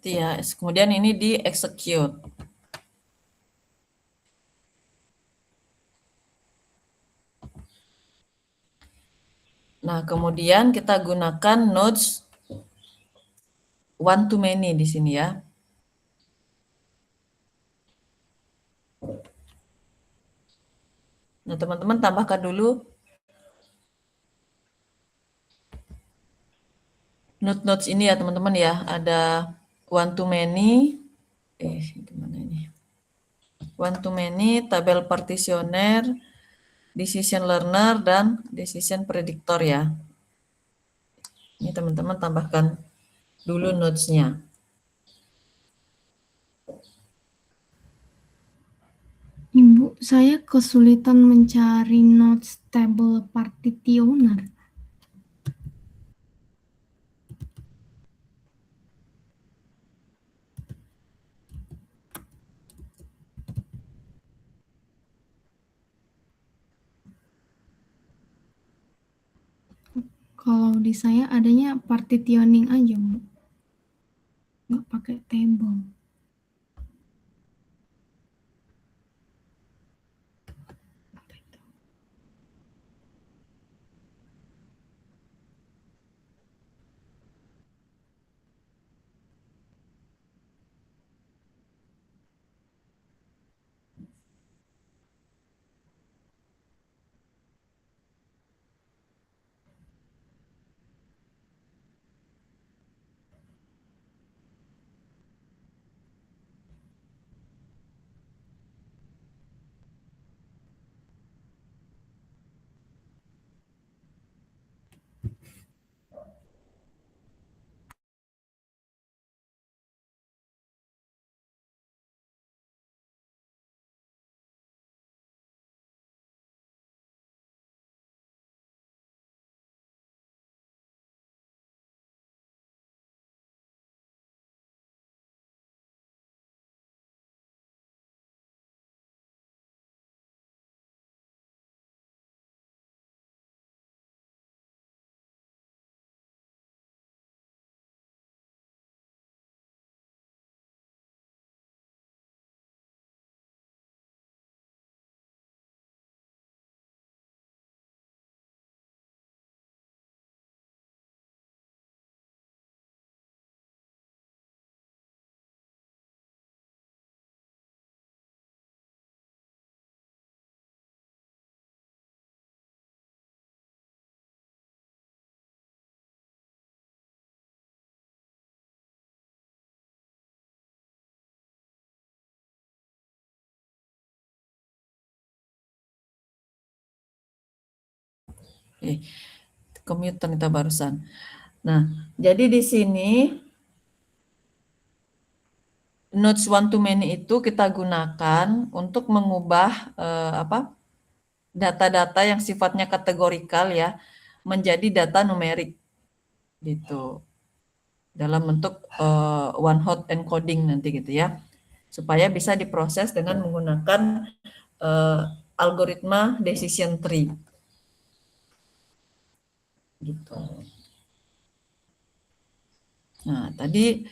Ya, kemudian ini di execute. Nah, kemudian kita gunakan nodes one to many di sini ya. Nah, teman-teman tambahkan dulu nodes ini ya, teman-teman ya. Ada one to many, gimana ini? One to many, tabel partitioner, decision learner, dan decision predictor ya. Ini teman-teman tambahkan dulu nodes-nya. Ibu, saya kesulitan mencari nodes table partitioner. Kalau di saya adanya partitioning aja, Bu. Nggak pakai table. Commute ternyata barusan. Nah, jadi di sini nodes one to many itu kita gunakan untuk mengubah data-data yang sifatnya kategorikal ya menjadi data numerik gitu dalam bentuk one hot encoding nanti gitu ya supaya bisa diproses dengan menggunakan algoritma decision tree gitu. Nah, tadi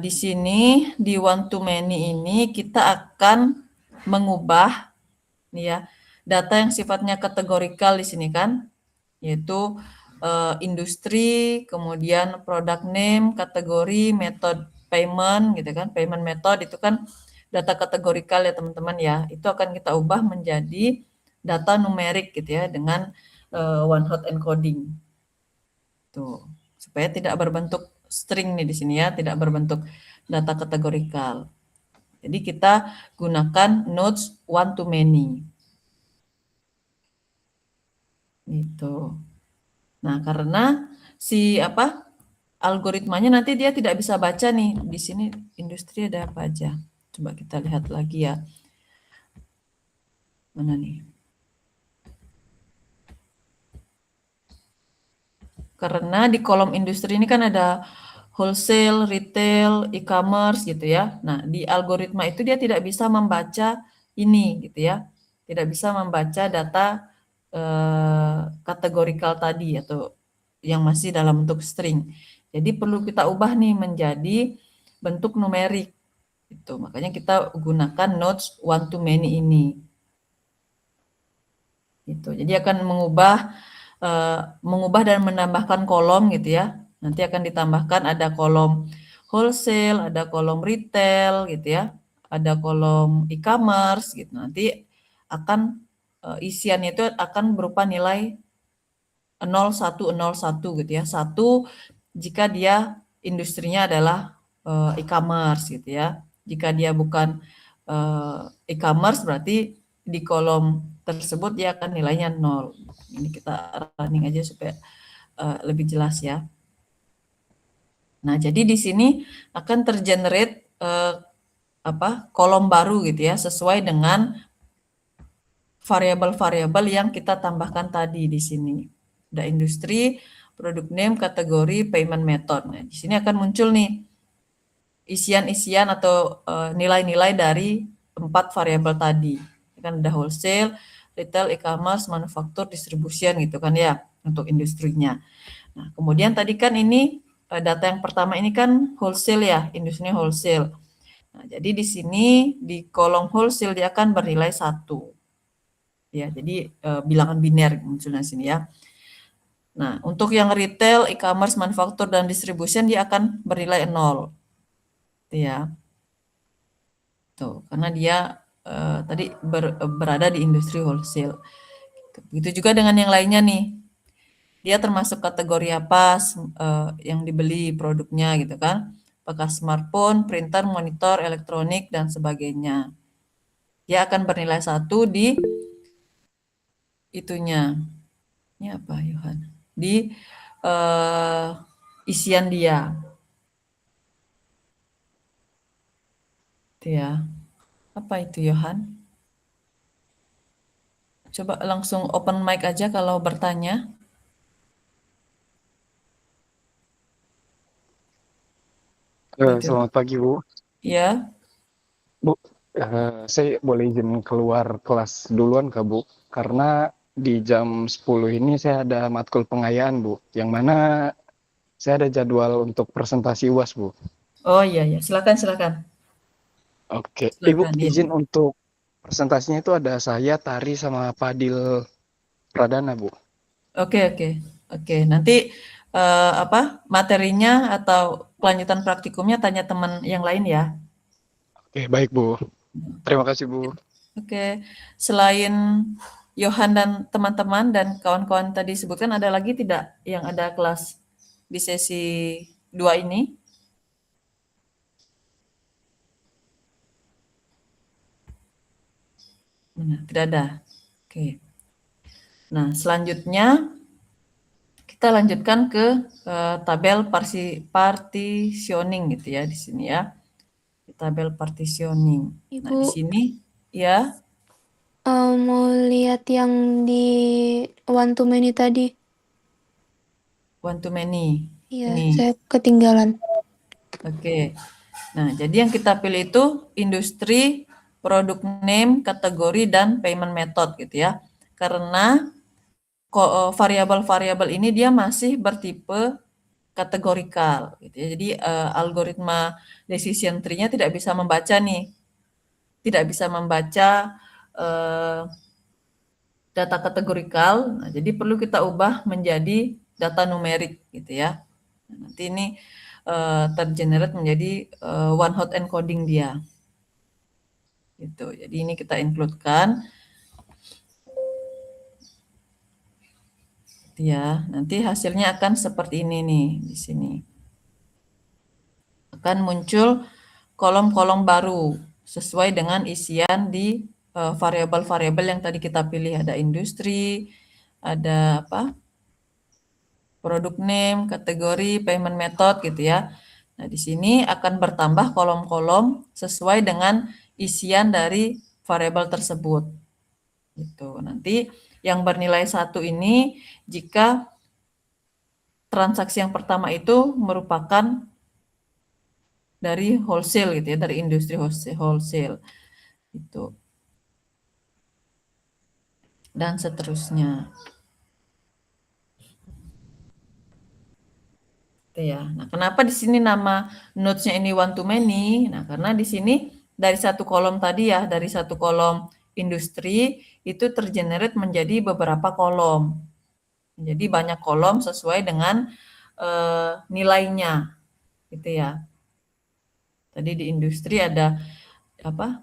di sini di one to many ini kita akan mengubah nih ya data yang sifatnya kategorikal di sini kan yaitu industri, kemudian product name, kategori, method payment gitu kan. Payment method itu kan data kategorikal ya teman-teman ya. Itu akan kita ubah menjadi data numerik gitu ya dengan one hot encoding. Tuh, supaya tidak berbentuk string nih di sini ya, tidak berbentuk data kategorikal. Jadi kita gunakan nodes one to many. Gitu. Nah, karena si algoritmanya nanti dia tidak bisa baca nih. Di sini industri ada apa aja? Coba kita lihat lagi ya. Mana nih? Karena di kolom industri ini kan ada wholesale, retail, e-commerce gitu ya. Nah, di algoritma itu dia tidak bisa membaca ini gitu ya. Tidak bisa membaca data kategorikal tadi atau yang masih dalam bentuk string. Jadi perlu kita ubah nih menjadi bentuk numerik. Itu makanya kita gunakan nodes one to many ini. Gitu. Jadi akan mengubah dan menambahkan kolom gitu ya. Nanti akan ditambahkan ada kolom wholesale, ada kolom retail gitu ya. Ada kolom e-commerce gitu. Nanti akan isiannya itu akan berupa nilai 0101 gitu ya. 1 jika dia industrinya adalah e-commerce gitu ya. Jika dia bukan e-commerce berarti di kolom tersebut dia akan nilainya 0. Ini kita running aja supaya lebih jelas ya. Nah, jadi di sini akan tergenerate kolom baru gitu ya sesuai dengan variabel-variabel yang kita tambahkan tadi di sini. Ada industri, product name, kategori, payment method. Nah, di sini akan muncul nih isian-isian atau nilai-nilai dari 4 variabel tadi. Kan ada wholesale, retail, e-commerce, manufaktur, distribution gitu kan ya untuk industrinya. Nah, kemudian tadi kan ini data yang pertama ini kan wholesale ya, industrinya wholesale. Nah, jadi di sini di kolom wholesale dia akan bernilai 1. Ya, jadi bilangan biner munculnya sini ya. Nah, untuk yang retail, e-commerce, manufaktur, dan distribution dia akan bernilai 0. Ya. Tuh, karena dia tadi berada di industri wholesale. Begitu juga dengan yang lainnya nih. Dia termasuk kategori apa yang dibeli produknya gitu kan. Apakah smartphone, printer, monitor, elektronik, dan sebagainya. Dia akan bernilai 1 di itunya. Ini apa, Yohan? Di isian dia. Itu ya. Apa itu, Yohan? Coba langsung open mic aja kalau bertanya. Apa itu? Selamat pagi, Bu. Ya, Bu, saya boleh izin keluar kelas duluan, Kak, Bu? Karena di jam 10 ini saya ada matkul pengayaan, Bu. Yang mana saya ada jadwal untuk presentasi UAS, Bu. oh iya ya, silakan silakan. Oke, Ibu Silakan ya. izin untuk presentasinya itu ada saya, Tari, sama Fadil Pradana, Bu. Oke oke oke. Nanti materinya atau kelanjutan praktikumnya tanya teman yang lain ya. Oke, baik, Bu. Terima kasih, Bu. Oke. Selain Yohan dan teman-teman dan kawan-kawan tadi sebutkan ada lagi tidak yang ada kelas di sesi 2 ini? Tidak ada. Oke. Nah, selanjutnya kita lanjutkan ke tabel partitioning gitu ya di sini ya. Tabel partitioning. Nah, di Ibu, sini ya, mau lihat yang di one to many tadi. one to many. Iya, Ini. saya ketinggalan. Oke. Nah, jadi yang kita pilih itu industri, product name, kategori, dan payment method gitu ya. Karena variabel-variabel ini dia masih bertipe kategorikal gitu ya. Jadi algoritma decision tree-nya tidak bisa membaca nih, tidak bisa membaca data kategorikal. Nah, jadi perlu kita ubah menjadi data numerik gitu ya. Nah, nanti ini tergenerate menjadi one hot encoding dia. Gitu. Jadi ini kita include-kan ya. Nanti hasilnya akan seperti ini nih di sini. Akan muncul kolom-kolom baru sesuai dengan isian di variabel-variabel yang tadi kita pilih. Ada industri, ada apa? Produk name, kategori, payment method gitu ya. Nah, di sini akan bertambah kolom-kolom sesuai dengan isian dari variabel tersebut. Gitu. Nanti yang bernilai 1 ini jika transaksi yang pertama itu merupakan dari wholesale gitu ya, dari industri wholesale gitu. Dan seterusnya. Gitu ya. Nah, kenapa di sini nama nodes-nya ini one to many? Nah, karena di sini dari satu kolom tadi ya, dari satu kolom industri itu tergenerate menjadi beberapa kolom. Jadi banyak kolom sesuai dengan nilainya, gitu ya. Tadi di industri ada apa?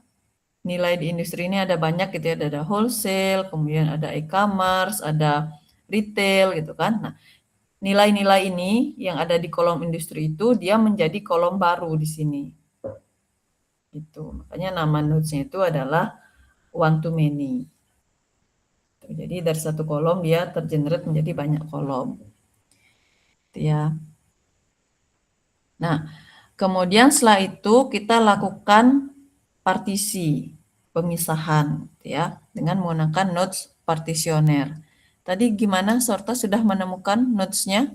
Nilai di industri ini ada banyak gitu ya, ada wholesale, kemudian ada e-commerce, ada retail gitu kan. Nah, nilai-nilai ini yang ada di kolom industri itu dia menjadi kolom baru di sini. Gitu. Makanya nama nodes-nya itu adalah one to many. Jadi dari satu kolom dia tergenerate menjadi banyak kolom. Gitu ya. Nah, kemudian setelah itu kita lakukan partisi, pemisahan gitu ya, dengan menggunakan nodes partitioner. Tadi gimana Sorta sudah menemukan nodes-nya?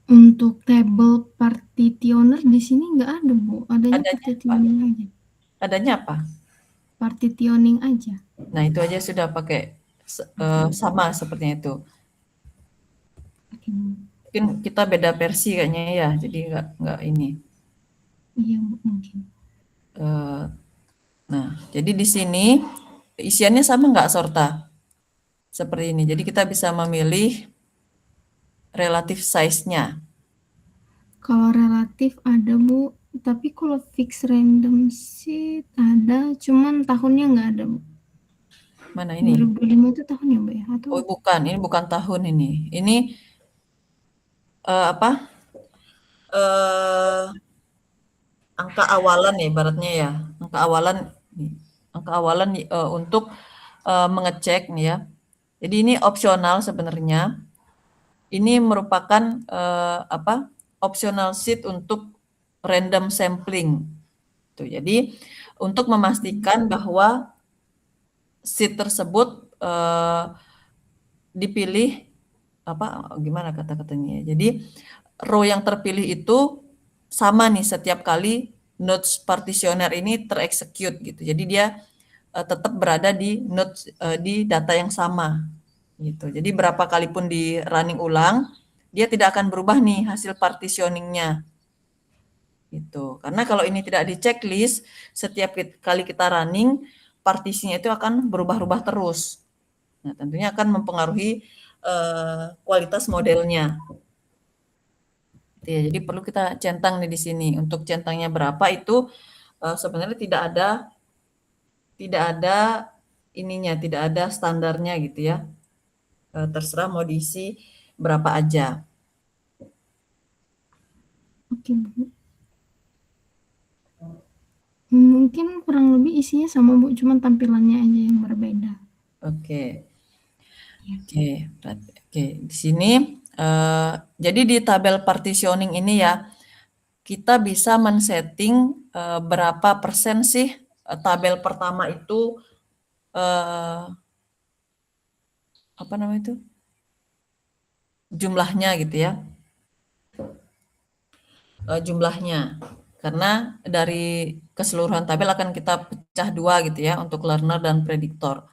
Untuk tabel partitioner di sini nggak ada, Bu. Adanya Adanya apa? partitioning aja. Adanya apa? Partitioning aja. Nah, itu aja sudah pakai sama sepertinya itu. Oke, Bu. Mungkin kita beda versi kayaknya ya, jadi nggak ini. Iya, Bu, mungkin. Eh, nah, jadi di sini isiannya sama nggak Sorta? Seperti ini. Jadi kita bisa memilih relatif size-nya. Kalau relatif ada, Bu. Tapi kalau fix random sheet ada, cuman tahunnya nggak ada, Bu. Mana ini? 2005 itu tahunnya, Bu, ya? Atau Oh, bukan. Ini bukan tahun ini. Ini apa? Eh, angka awalan ya ibaratnya ya. Angka awalan nih. Angka awalan untuk mengecek nih ya. Jadi ini opsional sebenarnya. Ini merupakan apa? Optional sheet untuk random sampling. Tuh, jadi untuk memastikan bahwa sheet tersebut dipilih apa gimana kata-katanya ya. Jadi row yang terpilih itu sama nih setiap kali nodes partitioner ini terexecute gitu. Jadi dia tetap berada di nodes di data yang sama gitu. Jadi berapa kali pun di running ulang, dia tidak akan berubah nih hasil partitioningnya gitu. Karena kalau ini tidak di checklist, setiap kali kita running, partisinya itu akan berubah-ubah terus. Nah, tentunya akan mempengaruhi kualitas modelnya. Ya, jadi perlu kita centang nih di sini. Untuk centangnya berapa itu sebenarnya tidak ada ininya, tidak ada standarnya gitu ya. Terserah mau diisi berapa aja. oke, Bu. Mungkin kurang lebih isinya sama, Bu, cuman tampilannya aja yang berbeda. Oke. Oke, di sini jadi di tabel partitioning ini ya, kita bisa men-setting berapa persen sih tabel pertama itu apa namanya itu? Jumlahnya gitu ya. Jumlahnya. Karena dari keseluruhan tabel akan kita pecah dua gitu ya untuk learner dan prediktor.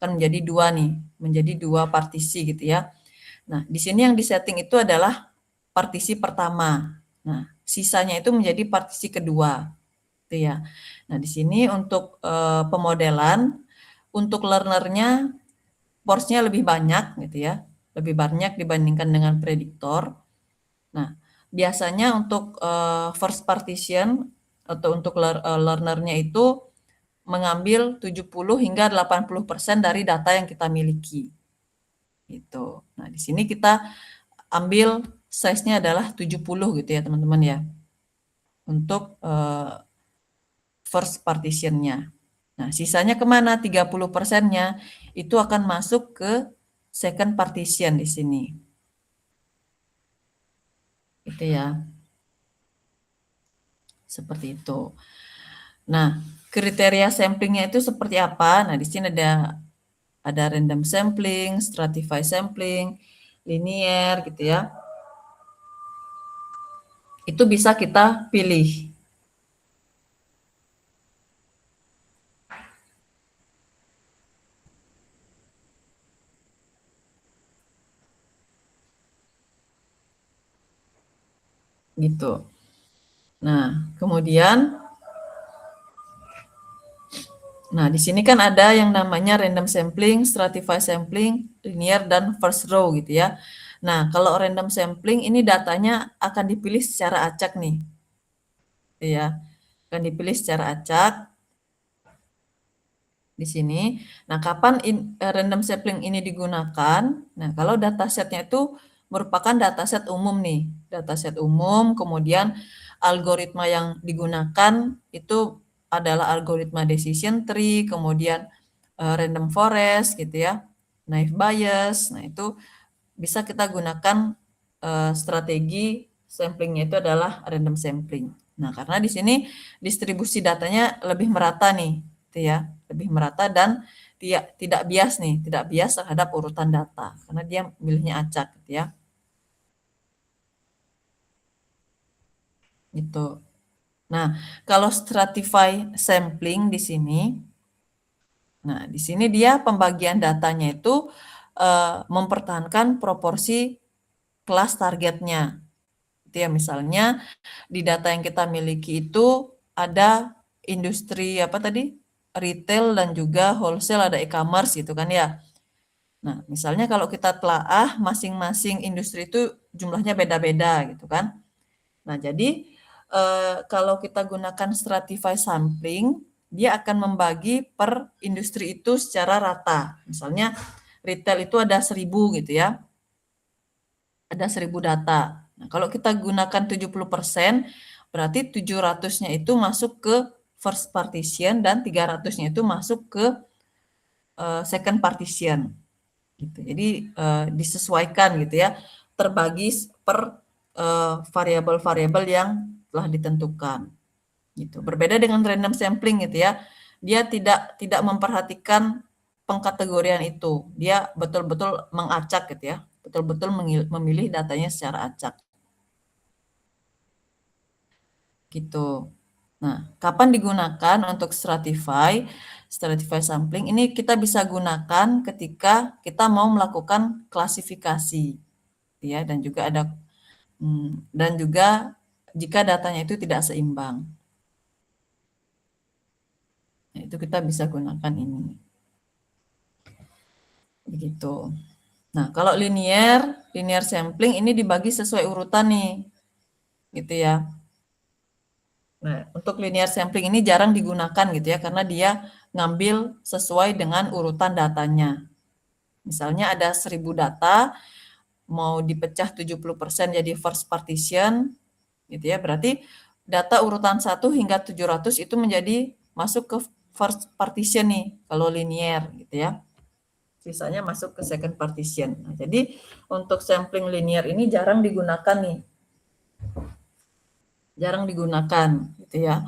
Kan menjadi dua nih, menjadi dua partisi gitu ya. Nah, di sini yang disetting itu adalah partisi pertama. Nah, sisanya itu menjadi partisi kedua, gitu ya. Nah, di sini untuk pemodelan, untuk learnernya porsinya lebih banyak, gitu ya, lebih banyak dibandingkan dengan prediktor. Nah, biasanya untuk first partition atau untuk learnernya itu mengambil 70 hingga 80% dari data yang kita miliki. Gitu. Nah, di sini kita ambil size-nya adalah 70 gitu ya, teman-teman ya. Untuk first partition-nya. Nah, sisanya kemana? 30%-nya itu akan masuk ke second partition di sini. Gitu ya. Seperti itu. Nah, kriteria samplingnya itu seperti apa? Nah, di sini ada random sampling, stratified sampling, linear gitu ya. Itu bisa kita pilih. Gitu. Nah, kemudian di sini kan ada yang namanya random sampling, stratified sampling, linear, dan first row gitu ya. Nah, kalau random sampling ini datanya akan dipilih secara acak nih. Ya, akan dipilih secara acak di sini. Nah, kapan random sampling ini digunakan? Nah, kalau datasetnya itu merupakan dataset umum nih. Dataset umum, kemudian algoritma yang digunakan itu adalah algoritma decision tree, kemudian random forest gitu ya, naive Bayes. Nah, itu bisa kita gunakan strategi samplingnya itu adalah random sampling. Nah, karena di sini distribusi datanya lebih merata nih, gitu ya, lebih merata dan tidak bias nih, tidak bias terhadap urutan data, karena dia milihnya acak, gitu ya. Gitu. Nah, kalau stratify sampling di sini, nah di sini dia pembagian datanya itu mempertahankan proporsi kelas targetnya. Itu ya, misalnya di data yang kita miliki itu ada industri apa tadi? Retail dan juga wholesale, ada e-commerce gitu kan ya. Nah, misalnya kalau kita telaah masing-masing industri itu jumlahnya beda-beda gitu kan. Nah, jadi kalau kita gunakan stratify sampling, dia akan membagi per industri itu secara rata. Misalnya retail itu ada 1000 gitu ya. Ada 1000 data. Nah, kalau kita gunakan 70%, berarti 700-nya itu masuk ke first partition dan 300-nya itu masuk ke second partition. Gitu. Jadi disesuaikan gitu ya, terbagi per variabel-variabel yang telah ditentukan. Gitu. Berbeda dengan random sampling gitu ya, dia tidak memperhatikan pengkategorian itu, dia betul-betul mengacak gitu ya, betul-betul memilih datanya secara acak. Gitu. Nah, kapan digunakan untuk stratify sampling? Ini kita bisa gunakan ketika kita mau melakukan klasifikasi, ya, dan juga jika datanya itu tidak seimbang. Nah, itu kita bisa gunakan ini. Begitu. Nah, kalau linear sampling ini dibagi sesuai urutan nih. Gitu ya. Nah, untuk linear sampling ini jarang digunakan gitu ya, karena dia ngambil sesuai dengan urutan datanya. Misalnya ada 1000 data, mau dipecah 70% jadi first partition, gitu ya, berarti data urutan 1 hingga 700 itu menjadi masuk ke first partition nih, kalau linear gitu ya. sisanya masuk ke second partition. Nah, jadi untuk sampling linear ini jarang digunakan nih. Jarang digunakan gitu ya.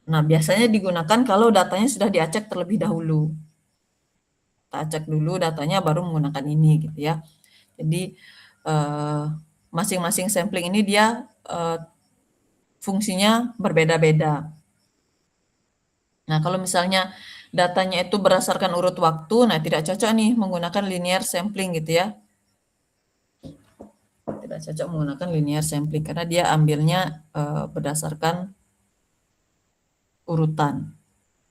Nah, biasanya digunakan kalau datanya sudah diacak terlebih dahulu. Kita acak dulu datanya baru menggunakan ini gitu ya. Jadi masing-masing sampling ini dia fungsinya berbeda-beda. Nah, kalau misalnya datanya itu berdasarkan urut waktu, nah tidak cocok nih menggunakan linear sampling gitu ya. Tidak cocok menggunakan linear sampling karena dia ambilnya berdasarkan urutan.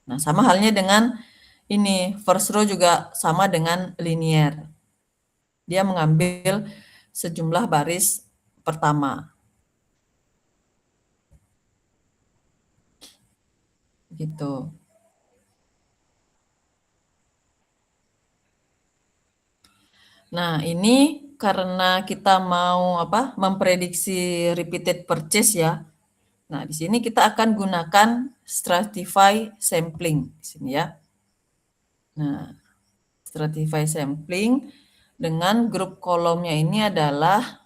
Nah, sama halnya dengan ini, first row juga sama dengan linear. Dia mengambil sejumlah baris pertama. Gitu. Nah, ini karena kita mau memprediksi repeated purchase ya. Nah, di sini kita akan gunakan stratify sampling di sini ya. Nah, stratify sampling dengan grup kolomnya ini adalah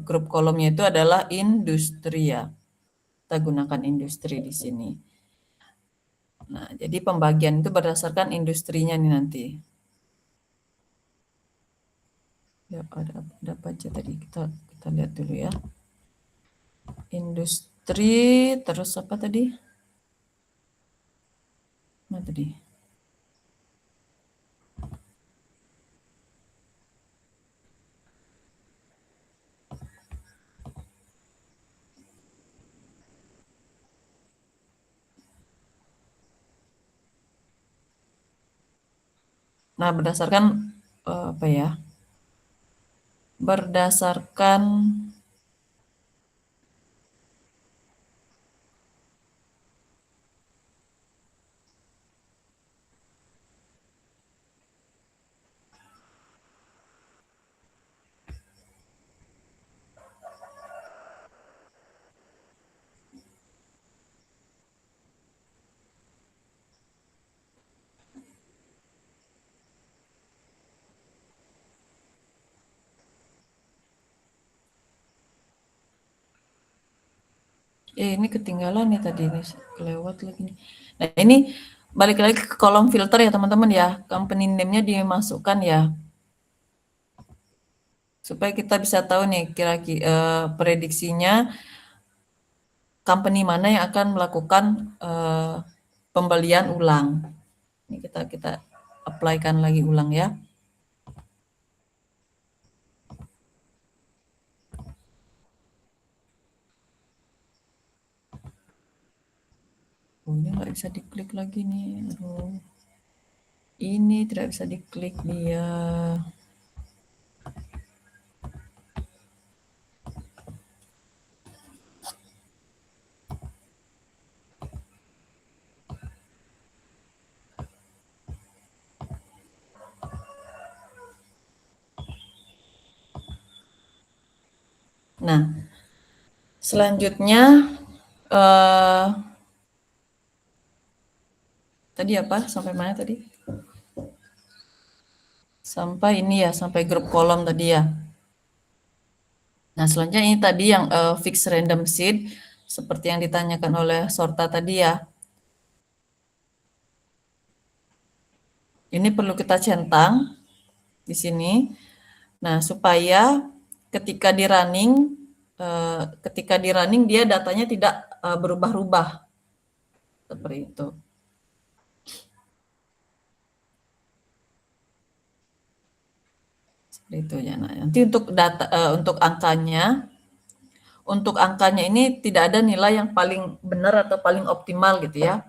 grup kolomnya itu adalah industri ya. Kita gunakan industri di sini. Nah, jadi pembagian itu berdasarkan industrinya nih nanti. Ya, ada apa aja tadi? Kita lihat dulu ya. Industri, terus apa tadi? Nah, tadi. Nah, berdasarkan apa ya? Berdasarkan ini ketinggalan nih tadi nih, kelewat lagi nih. Nah, ini balik lagi ke kolom filter ya teman-teman ya. Company name-nya dimasukkan ya. Supaya kita bisa tahu nih kira-kira prediksinya company mana yang akan melakukan pembelian ulang. Ini kita apply-kan lagi ulang ya. Oh, ini nggak bisa diklik lagi nih. Aduh. Ini tidak bisa diklik dia. Nah, selanjutnya tadi apa? Sampai mana tadi? Sampai ini ya, sampai grup kolom tadi ya. Nah, selanjutnya ini tadi yang fixed random seed seperti yang ditanyakan oleh Sorta tadi ya. Ini perlu kita centang di sini. Nah, supaya ketika di running dia datanya tidak berubah-ubah. Seperti itu. Seperti itu ya. Nah, nanti untuk angkanya ini tidak ada nilai yang paling benar atau paling optimal gitu ya.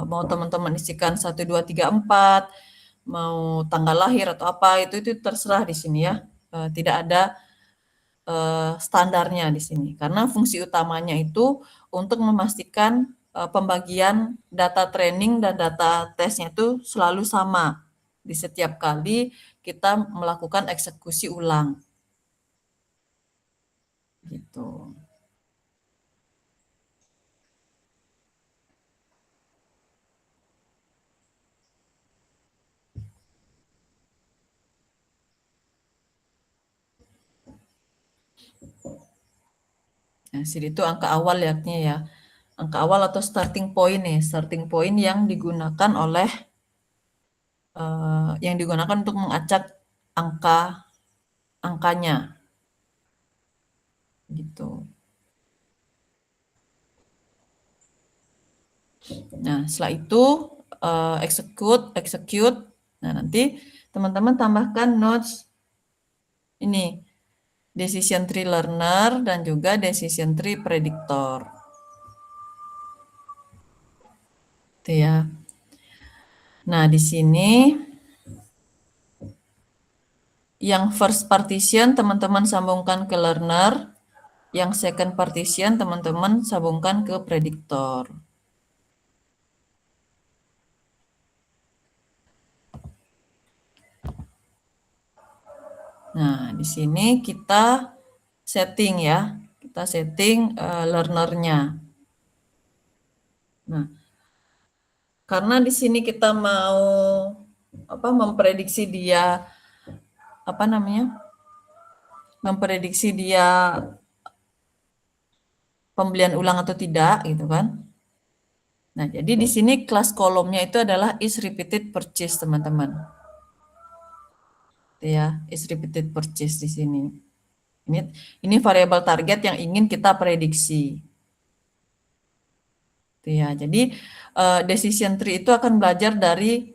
Mau teman-teman isikan 1, 2, 3, 4, mau tanggal lahir atau apa, itu terserah di sini ya. Tidak ada standarnya di sini. Karena fungsi utamanya itu untuk memastikan pembagian data training dan data tesnya itu selalu sama di setiap kali kita melakukan eksekusi ulang. Gitu. Nah, seed itu angka awal lihatnya ya. Angka awal atau starting point nih, starting point yang digunakan oleh yang digunakan untuk mengacak angkanya gitu. Nah, setelah itu execute. Nah, nanti teman-teman tambahkan nodes ini decision tree learner dan juga decision tree predictor. Itu ya. Nah, di sini yang first partition teman-teman sambungkan ke learner, yang second partition teman-teman sambungkan ke predictor. Nah, di sini kita setting ya. Kita setting learnernya. Nah, karena di sini kita mau memprediksi dia memprediksi dia pembelian ulang atau tidak gitu kan. Nah, jadi di sini kelas kolomnya itu adalah is repeated purchase, teman-teman. Ya, is repeated purchase di sini. Ini variabel target yang ingin kita prediksi. Ya, jadi decision tree itu akan belajar dari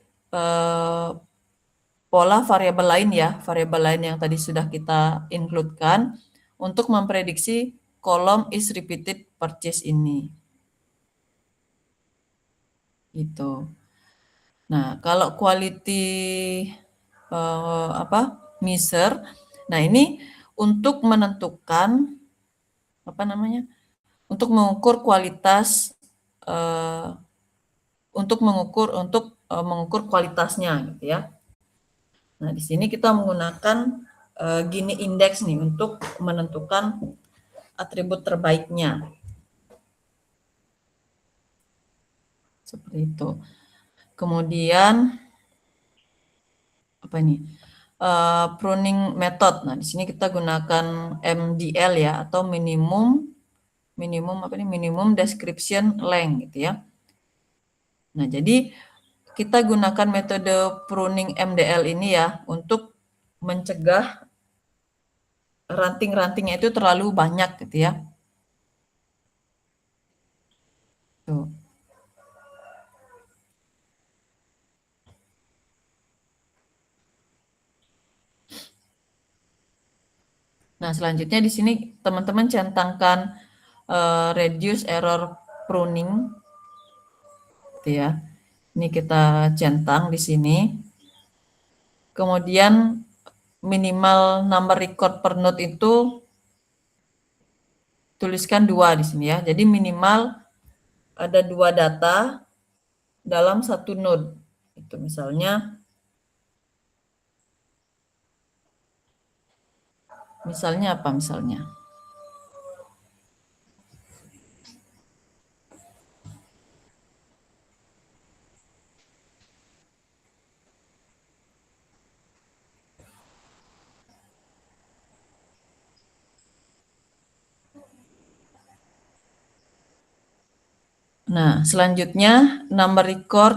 pola variabel lain ya, variabel lain yang tadi sudah kita include-kan untuk memprediksi kolom is repeated purchase ini. Gitu. Nah, kalau quality measure, nah ini untuk menentukan untuk mengukur kualitas mengukur kualitasnya gitu ya. Nah, di sini kita menggunakan Gini index nih untuk menentukan atribut terbaiknya. Seperti itu. Kemudian apa ini? Pruning method. Nah, di sini kita gunakan MDL ya, atau minimum description length gitu ya. Nah, jadi kita gunakan metode pruning MDL ini ya untuk mencegah ranting-rantingnya itu terlalu banyak gitu ya. Tuh. Nah, selanjutnya di sini teman-teman centangkan reduce error pruning gitu ya. Ini kita centang di sini. Kemudian minimal number record per node itu tuliskan 2 di sini ya. Jadi minimal ada 2 data dalam satu node. Itu misalnya apa misalnya? Nah, selanjutnya number record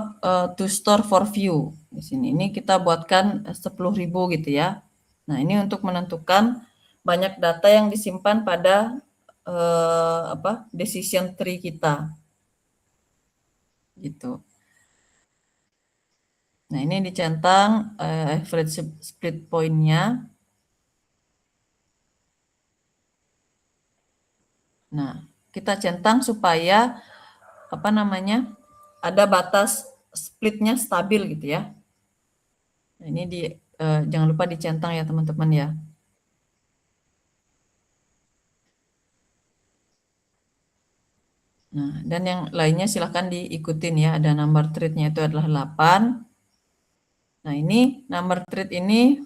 to store for view. Di sini ini kita buatkan 10.000 gitu ya. Nah, ini untuk menentukan banyak data yang disimpan pada decision tree kita. Gitu. Nah, ini dicentang average split point-nya. Nah, kita centang supaya ada batas splitnya stabil gitu ya. Nah, ini jangan lupa dicentang ya teman-teman ya. Nah, dan yang lainnya silahkan diikutin ya. Ada number thread-nya itu adalah 8. Nah, ini number thread ini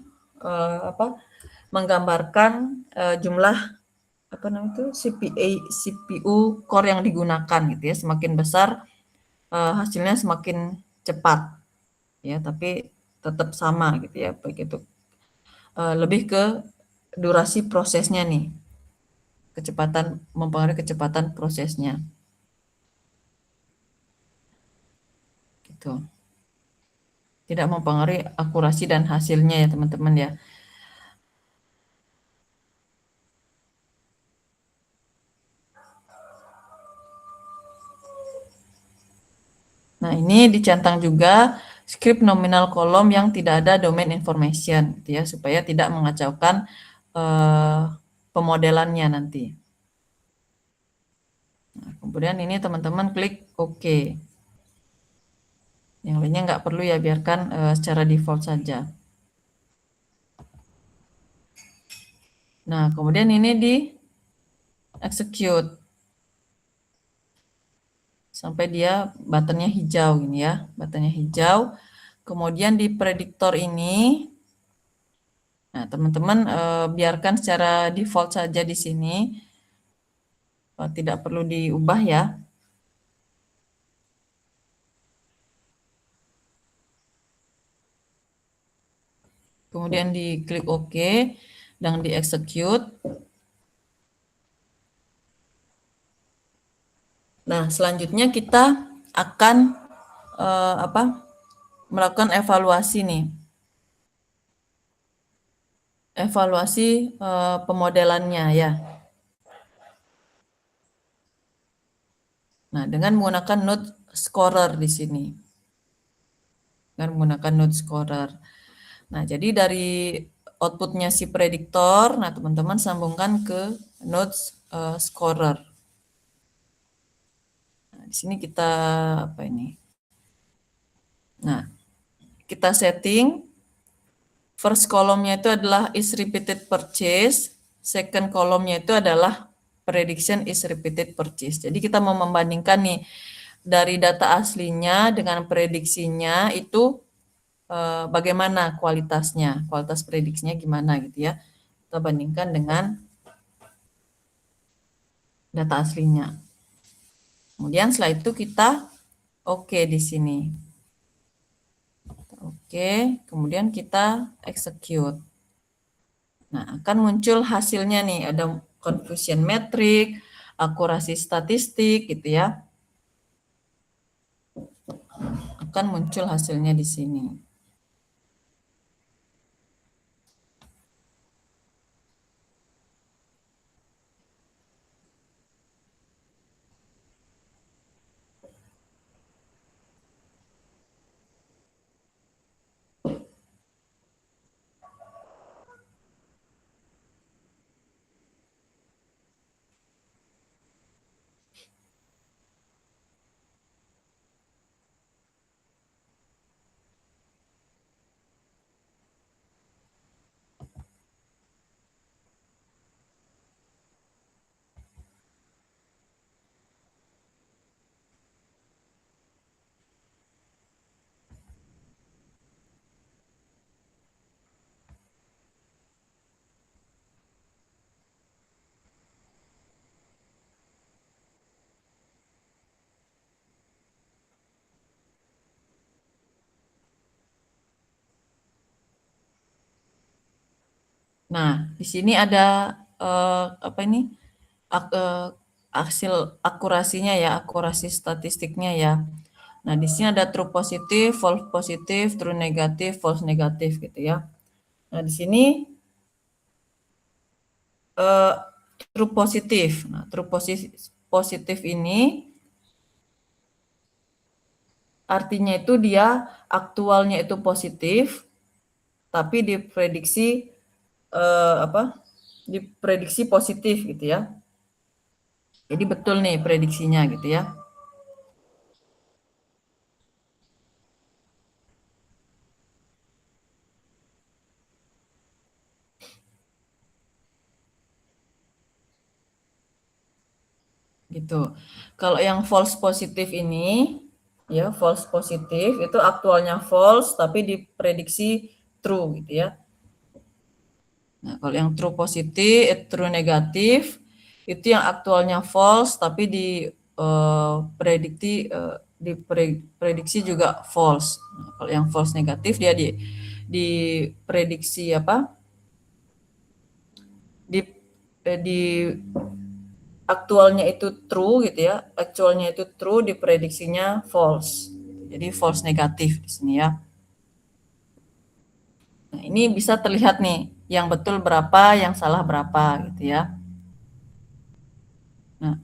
menggambarkan jumlah CPU core yang digunakan gitu ya. Semakin besar hasilnya semakin cepat ya, tapi tetap sama gitu ya, begitu. Lebih ke durasi prosesnya nih. mempengaruhi kecepatan prosesnya. Gitu. Tidak mempengaruhi akurasi dan hasilnya ya teman-teman ya. Nah, ini dicentang juga script nominal kolom yang tidak ada domain information, gitu ya, supaya tidak mengacaukan pemodelannya nanti. Nah, kemudian ini teman-teman klik OK. Yang lainnya nggak perlu ya, biarkan secara default saja. Nah, kemudian ini di execute. Sampai dia buttonnya hijau gini ya, buttonnya hijau. Kemudian di prediktor ini, nah teman-teman biarkan secara default saja di sini, tidak perlu diubah ya. Kemudian diklik OK dan di execute. Nah, selanjutnya kita akan melakukan evaluasi nih. Evaluasi pemodelannya ya. Nah, dengan menggunakan node scorer di sini. Dengan menggunakan node scorer. Nah, jadi dari outputnya si prediktor, nah teman-teman sambungkan ke node scorer. Nah, di sini kita apa ini? Nah, kita setting first kolomnya itu adalah is repeated purchase, second kolomnya itu adalah prediction is repeated purchase. Jadi kita mau membandingkan nih dari data aslinya dengan prediksinya itu bagaimana kualitasnya, kualitas prediksinya gimana gitu ya. Kita bandingkan dengan data aslinya. Kemudian setelah itu kita OK di sini. Oke, kemudian kita execute. Nah, akan muncul hasilnya nih, ada confusion metric, akurasi statistik gitu ya. Akan muncul hasilnya di sini. Nah, di sini ada apa ini? Hasil akurasinya ya, akurasi statistiknya ya. Nah, di sini ada true positif, false positif, true negatif, false negatif gitu ya. Nah, di sini true positif. Nah, true positif ini artinya itu dia aktualnya itu positif, tapi diprediksi diprediksi positif gitu ya. Jadi betul nih prediksinya gitu ya. Gitu. Kalau yang false positif ini, ya false positif itu aktualnya false tapi diprediksi true gitu ya. Nah, kalau yang true positif, true negatif itu yang aktualnya false tapi diprediksi juga false. Nah, kalau yang false negatif dia diprediksi apa? aktualnya itu true gitu ya, aktualnya itu true, diprediksinya false. Jadi false negatif di sini ya. Nah, ini bisa terlihat nih, yang betul berapa, yang salah berapa gitu ya. Nah,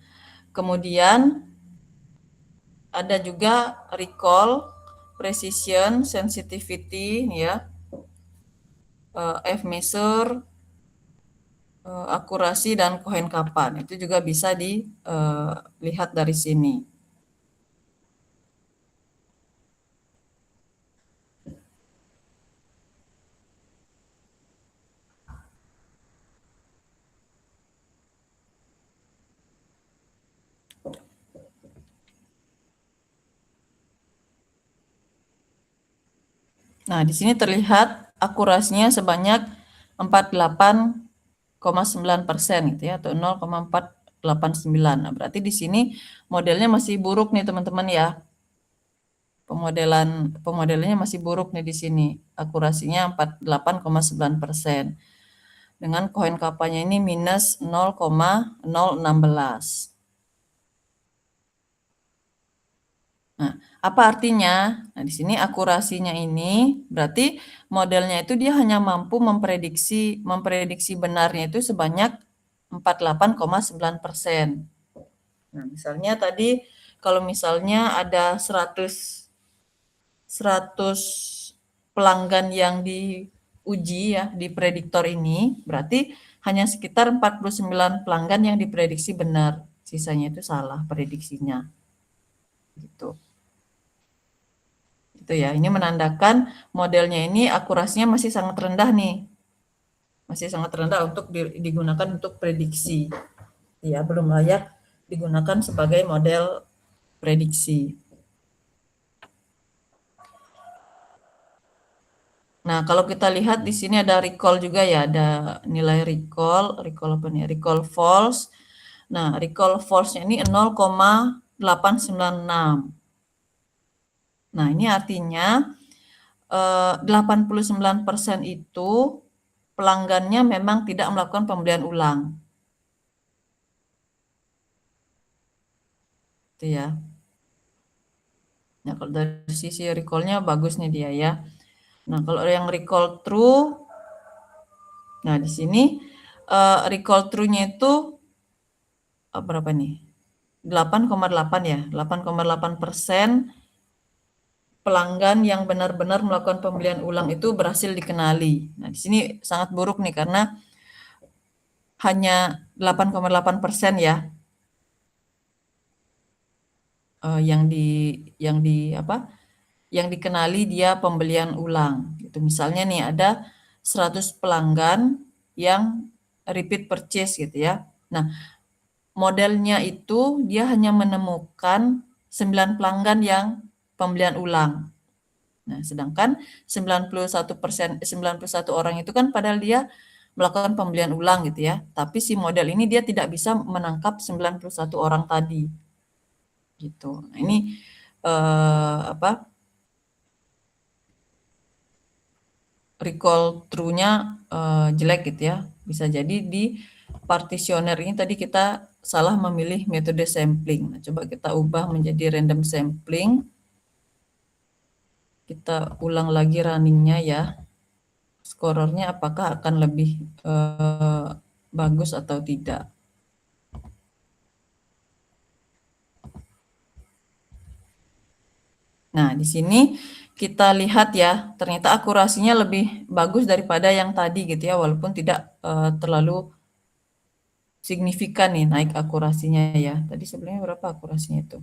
kemudian ada juga recall, precision, sensitivity ya, F measure, akurasi dan Cohen kapan. Itu juga bisa dilihat dari sini. Nah, di sini terlihat akurasinya sebanyak 48,9% gitu ya, atau 0,489. Nah, berarti di sini modelnya masih buruk nih teman-teman ya. Pemodelannya masih buruk nih di sini. Akurasinya 48,9%. Dengan Cohen kapanya ini minus 0,016. Nah, apa artinya? Nah, di sini akurasinya ini berarti modelnya itu dia hanya mampu memprediksi benarnya itu sebanyak 48,9%. Nah, misalnya tadi kalau misalnya ada 100 pelanggan yang diuji ya di prediktor ini, berarti hanya sekitar 49 pelanggan yang diprediksi benar, sisanya itu salah prediksinya. Gitu. Gitu ya. Ini menandakan modelnya ini akurasinya masih sangat rendah nih. Masih sangat rendah untuk digunakan untuk prediksi. Ya, belum layak digunakan sebagai model prediksi. Nah, kalau kita lihat di sini ada recall juga ya, ada nilai recall apa nih? Recall false. Nah, recall false-nya ini 0,896. Nah, ini artinya 89% itu pelanggannya memang tidak melakukan pembelian ulang. Itu ya. Nah, kalau dari sisi recall-nya bagus nih dia ya. Nah, kalau yang recall true, nah di sini recall true-nya itu berapa nih? 8,8 ya, 8,8% pelanggan yang benar-benar melakukan pembelian ulang itu berhasil dikenali. Nah, di sini sangat buruk nih karena hanya 8,8% ya yang dikenali dia pembelian ulang. Gitu. Misalnya nih ada 100 pelanggan yang repeat purchase gitu ya. Nah, modelnya itu dia hanya menemukan 9 pelanggan yang pembelian ulang. Nah, sedangkan 91 orang itu kan padahal dia melakukan pembelian ulang gitu ya. Tapi si model ini dia tidak bisa menangkap 91 orang tadi. Gitu. Nah, ini recall true-nya jelek gitu ya. Bisa jadi di partisioner ini tadi kita salah memilih metode sampling. Nah, coba kita ubah menjadi random sampling. Kita ulang lagi runningnya ya. Skorernya apakah akan lebih bagus atau tidak. Nah, di sini kita lihat ya, ternyata akurasinya lebih bagus daripada yang tadi gitu ya, walaupun tidak terlalu signifikan nih naik akurasinya ya. Tadi sebenarnya berapa akurasinya itu?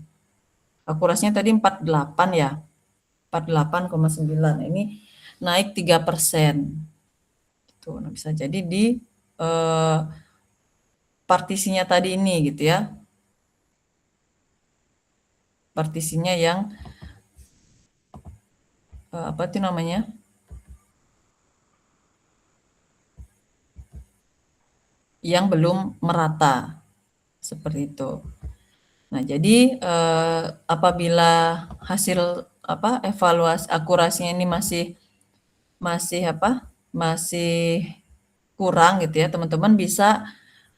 Akurasinya tadi 48 ya. 48,9. Ini naik 3%. Gitu. Nah, bisa jadi di partisinya tadi ini gitu ya. Partisinya yang apa itu namanya? Yang belum merata. Seperti itu. Nah, jadi apabila hasil evaluasi akurasinya ini masih kurang gitu ya, teman-teman bisa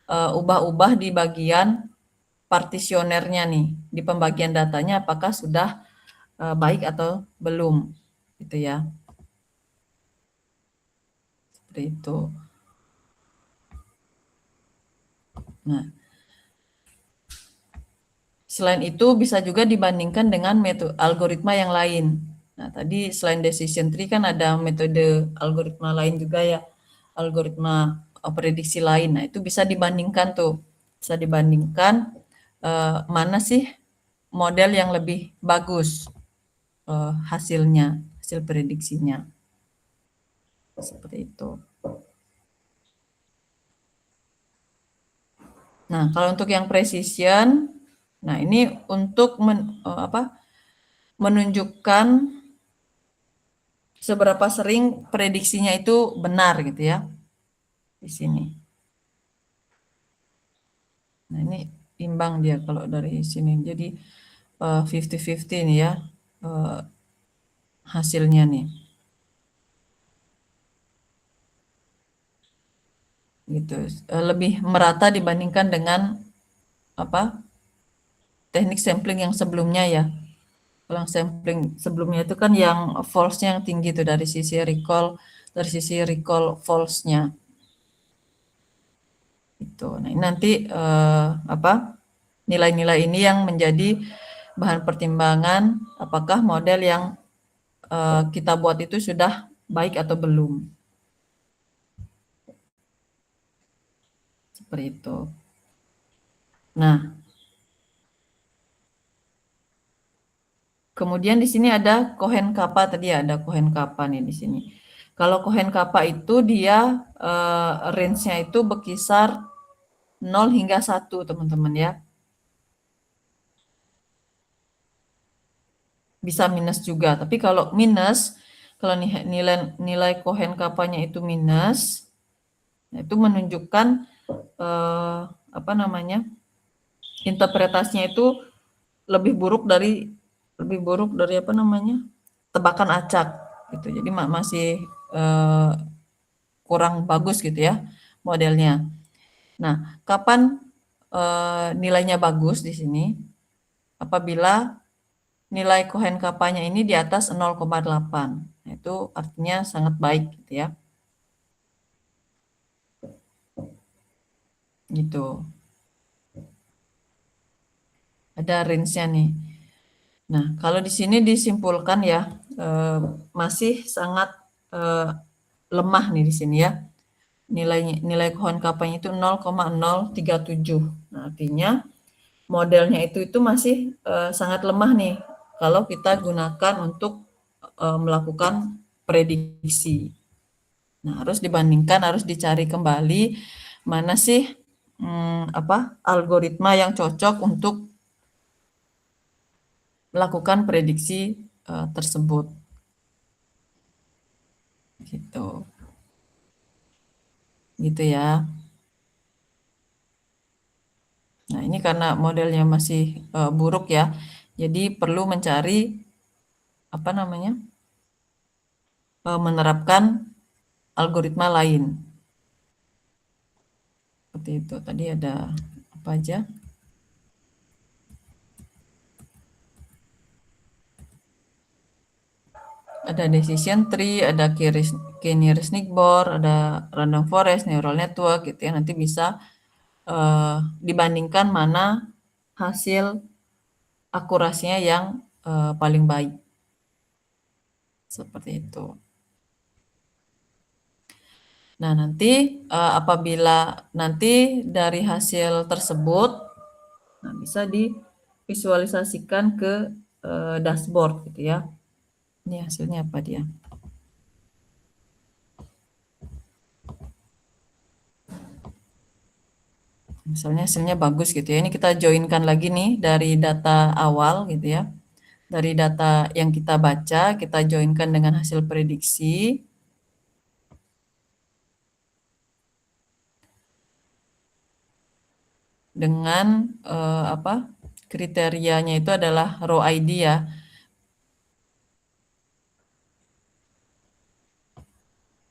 ubah-ubah di bagian partisionernya nih, di pembagian datanya apakah sudah baik atau belum, gitu ya. Seperti itu. Nah, selain itu bisa juga dibandingkan dengan metode algoritma yang lain. Nah, tadi selain decision tree kan ada metode algoritma lain juga ya, algoritma prediksi lain. Nah, itu bisa dibandingkan tuh. Bisa dibandingkan mana sih model yang lebih bagus hasilnya, hasil prediksinya. Seperti itu. Nah, kalau untuk yang precision, nah ini untuk menunjukkan seberapa sering prediksinya itu benar gitu ya. Di sini. Nah, ini imbang dia kalau dari sini. Jadi 50-50 nih ya hasilnya nih. Gitu. Lebih merata dibandingkan dengan teknik sampling yang sebelumnya ya. Kalau sampling sebelumnya itu kan yang false-nya yang tinggi tuh dari sisi recall false-nya. Itu. Nah, ini nanti nilai-nilai ini yang menjadi bahan pertimbangan apakah model yang kita buat itu sudah baik atau belum. Seperti itu. Nah, kemudian di sini ada Cohen-Kappa tadi ya, ada Cohen-Kappa nih di sini. Kalau Cohen-Kappa itu dia range-nya itu berkisar 0 hingga 1, teman-teman ya. Bisa minus juga, tapi kalau minus, kalau nilai Cohen-Kappa-nya itu minus, itu menunjukkan interpretasinya itu lebih buruk dari tebakan acak gitu. Jadi masih kurang bagus gitu ya modelnya. Nah, kapan nilainya bagus di sini? Apabila nilai Cohen-Kappa-nya ini di atas 0,8. Nah, itu artinya sangat baik gitu ya. Gitu. Ada range-nya nih. Nah, kalau di sini disimpulkan ya, masih sangat lemah nih di sini ya. Nilai Cohen-Kappa-nya itu 0,037. Nah, artinya modelnya itu masih sangat lemah nih kalau kita gunakan untuk melakukan prediksi. Nah, harus dibandingkan, harus dicari kembali mana sih algoritma yang cocok untuk melakukan prediksi tersebut. Gitu. Gitu ya. Nah, ini karena modelnya masih buruk ya. Jadi perlu mencari menerapkan algoritma lain. Seperti itu. Tadi ada apa aja? Ada decision tree, ada K-nearest-neighbor, ada random forest, neural network gitu ya. Nanti bisa dibandingkan mana hasil akurasinya yang paling baik. Seperti itu. Nah, nanti apabila nanti dari hasil tersebut bisa divisualisasikan ke dashboard gitu ya. Ini hasilnya apa dia? Misalnya hasilnya bagus gitu ya. Ini kita joinkan lagi nih dari data awal gitu ya. Dari data yang kita baca, kita joinkan dengan hasil prediksi. Dengan kriterianya itu adalah row ID ya.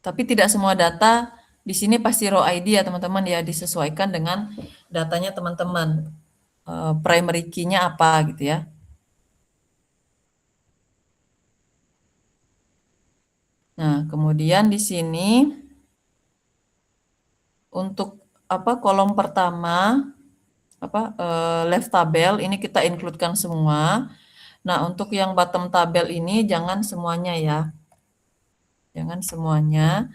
Tapi tidak semua data di sini pasti row ID ya teman-teman ya, disesuaikan dengan datanya teman-teman. primary key-nya apa gitu ya. Nah, kemudian di sini untuk kolom pertama left tabel ini kita include-kan semua. Nah, untuk yang bottom tabel ini jangan semuanya ya. Jangan semuanya.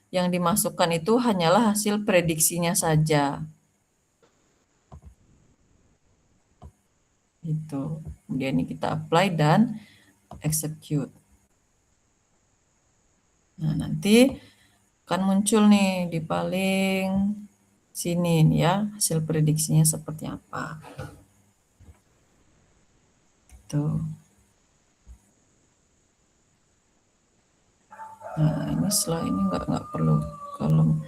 Yang dimasukkan itu hanyalah hasil prediksinya saja. Gitu. Kemudian ini kita apply dan execute. Nah, nanti akan muncul nih di paling sini nih ya, hasil prediksinya seperti apa. Tuh. Nah, ini setelah ini nggak perlu kolom.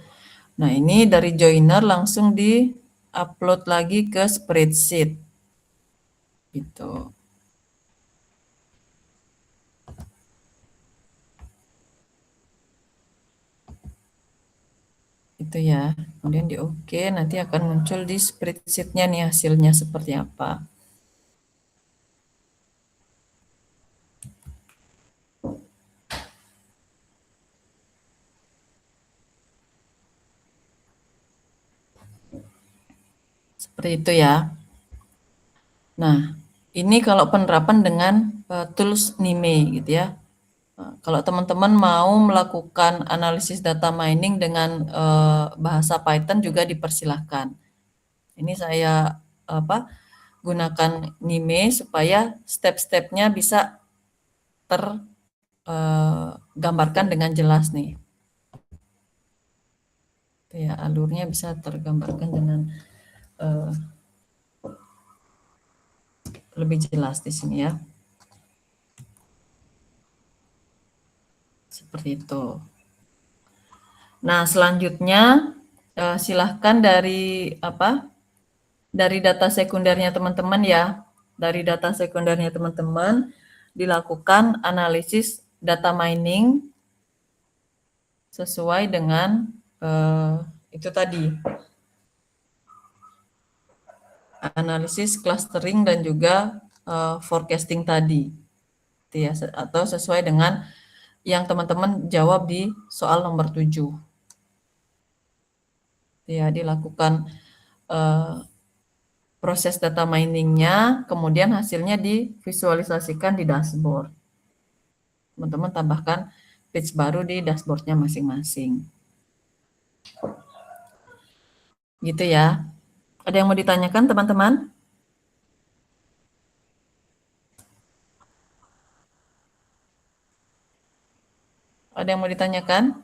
Nah, ini dari joiner langsung di-upload lagi ke spreadsheet. Gitu. Itu ya. Kemudian di oke, nanti akan muncul di spreadsheet-nya nih hasilnya seperti apa. Seperti itu ya. Nah, ini kalau penerapan dengan tools Nime gitu ya. Kalau teman-teman mau melakukan analisis data mining dengan bahasa Python juga dipersilahkan. Ini saya gunakan Nime supaya step-stepnya bisa tergambarkan dengan jelas nih. Itu ya, alurnya bisa tergambarkan dengan lebih jelas di sini ya. Seperti itu. Nah, selanjutnya silahkan dari dari data sekundernya teman-teman ya. Dari data sekundernya teman-teman dilakukan analisis data mining sesuai dengan itu tadi. Analisis clustering dan juga forecasting tadi. Ya, atau sesuai dengan yang teman-teman jawab di soal nomor 7. Ya, dilakukan proses data mining-nya, kemudian hasilnya divisualisasikan di dashboard. Teman-teman tambahkan page baru di dashboard-nya masing-masing. Gitu ya. Ada yang mau ditanyakan, teman-teman? Ada yang mau ditanyakan?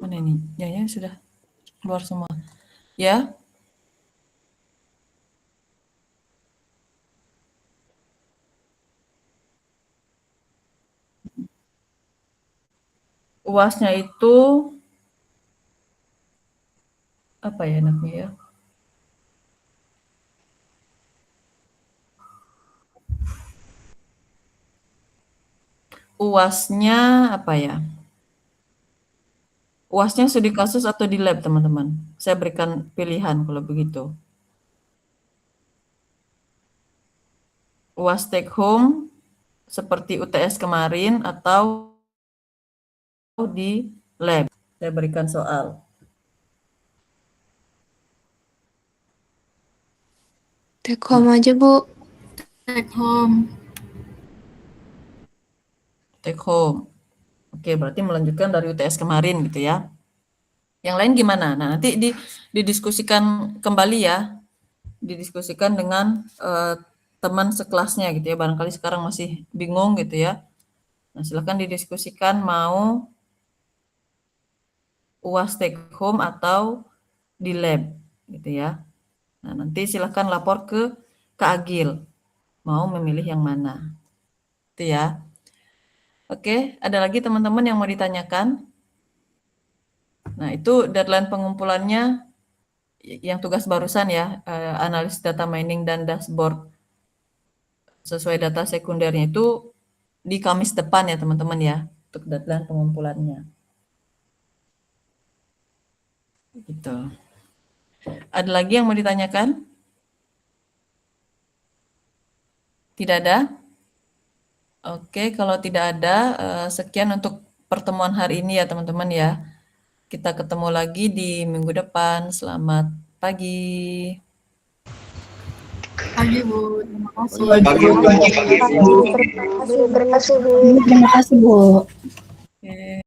Mana ini? Ya, sudah keluar semua. Ya? UAS-nya itu apa ya namanya ya? UAS-nya apa ya? UAS-nya studi kasus atau di lab, teman-teman? Saya berikan pilihan kalau begitu. UAS take home seperti UTS kemarin atau di lab. Saya berikan soal. Take home aja, Bu. Take home. Take home. Oke, berarti melanjutkan dari UTS kemarin gitu ya. Yang lain gimana? Nah, nanti didiskusikan kembali ya. Didiskusikan dengan teman sekelasnya gitu ya. Barangkali sekarang masih bingung gitu ya. Nah, silakan didiskusikan mau UAS take home atau di lab gitu ya. Nah, nanti silakan lapor ke Kak Agil. Mau memilih yang mana. Itu ya. Oke, ada lagi teman-teman yang mau ditanyakan? Nah, itu deadline pengumpulannya yang tugas barusan ya, analisis data mining dan dashboard sesuai data sekundernya itu di Kamis depan ya teman-teman ya, untuk deadline pengumpulannya. Gitu. Ada lagi yang mau ditanyakan? Tidak ada? Oke, kalau tidak ada, sekian untuk pertemuan hari ini ya teman-teman ya. Kita ketemu lagi di minggu depan. Selamat pagi. Pagi Bu, terima kasih. Terima kasih, Bu. Terima kasih Bu. Oke.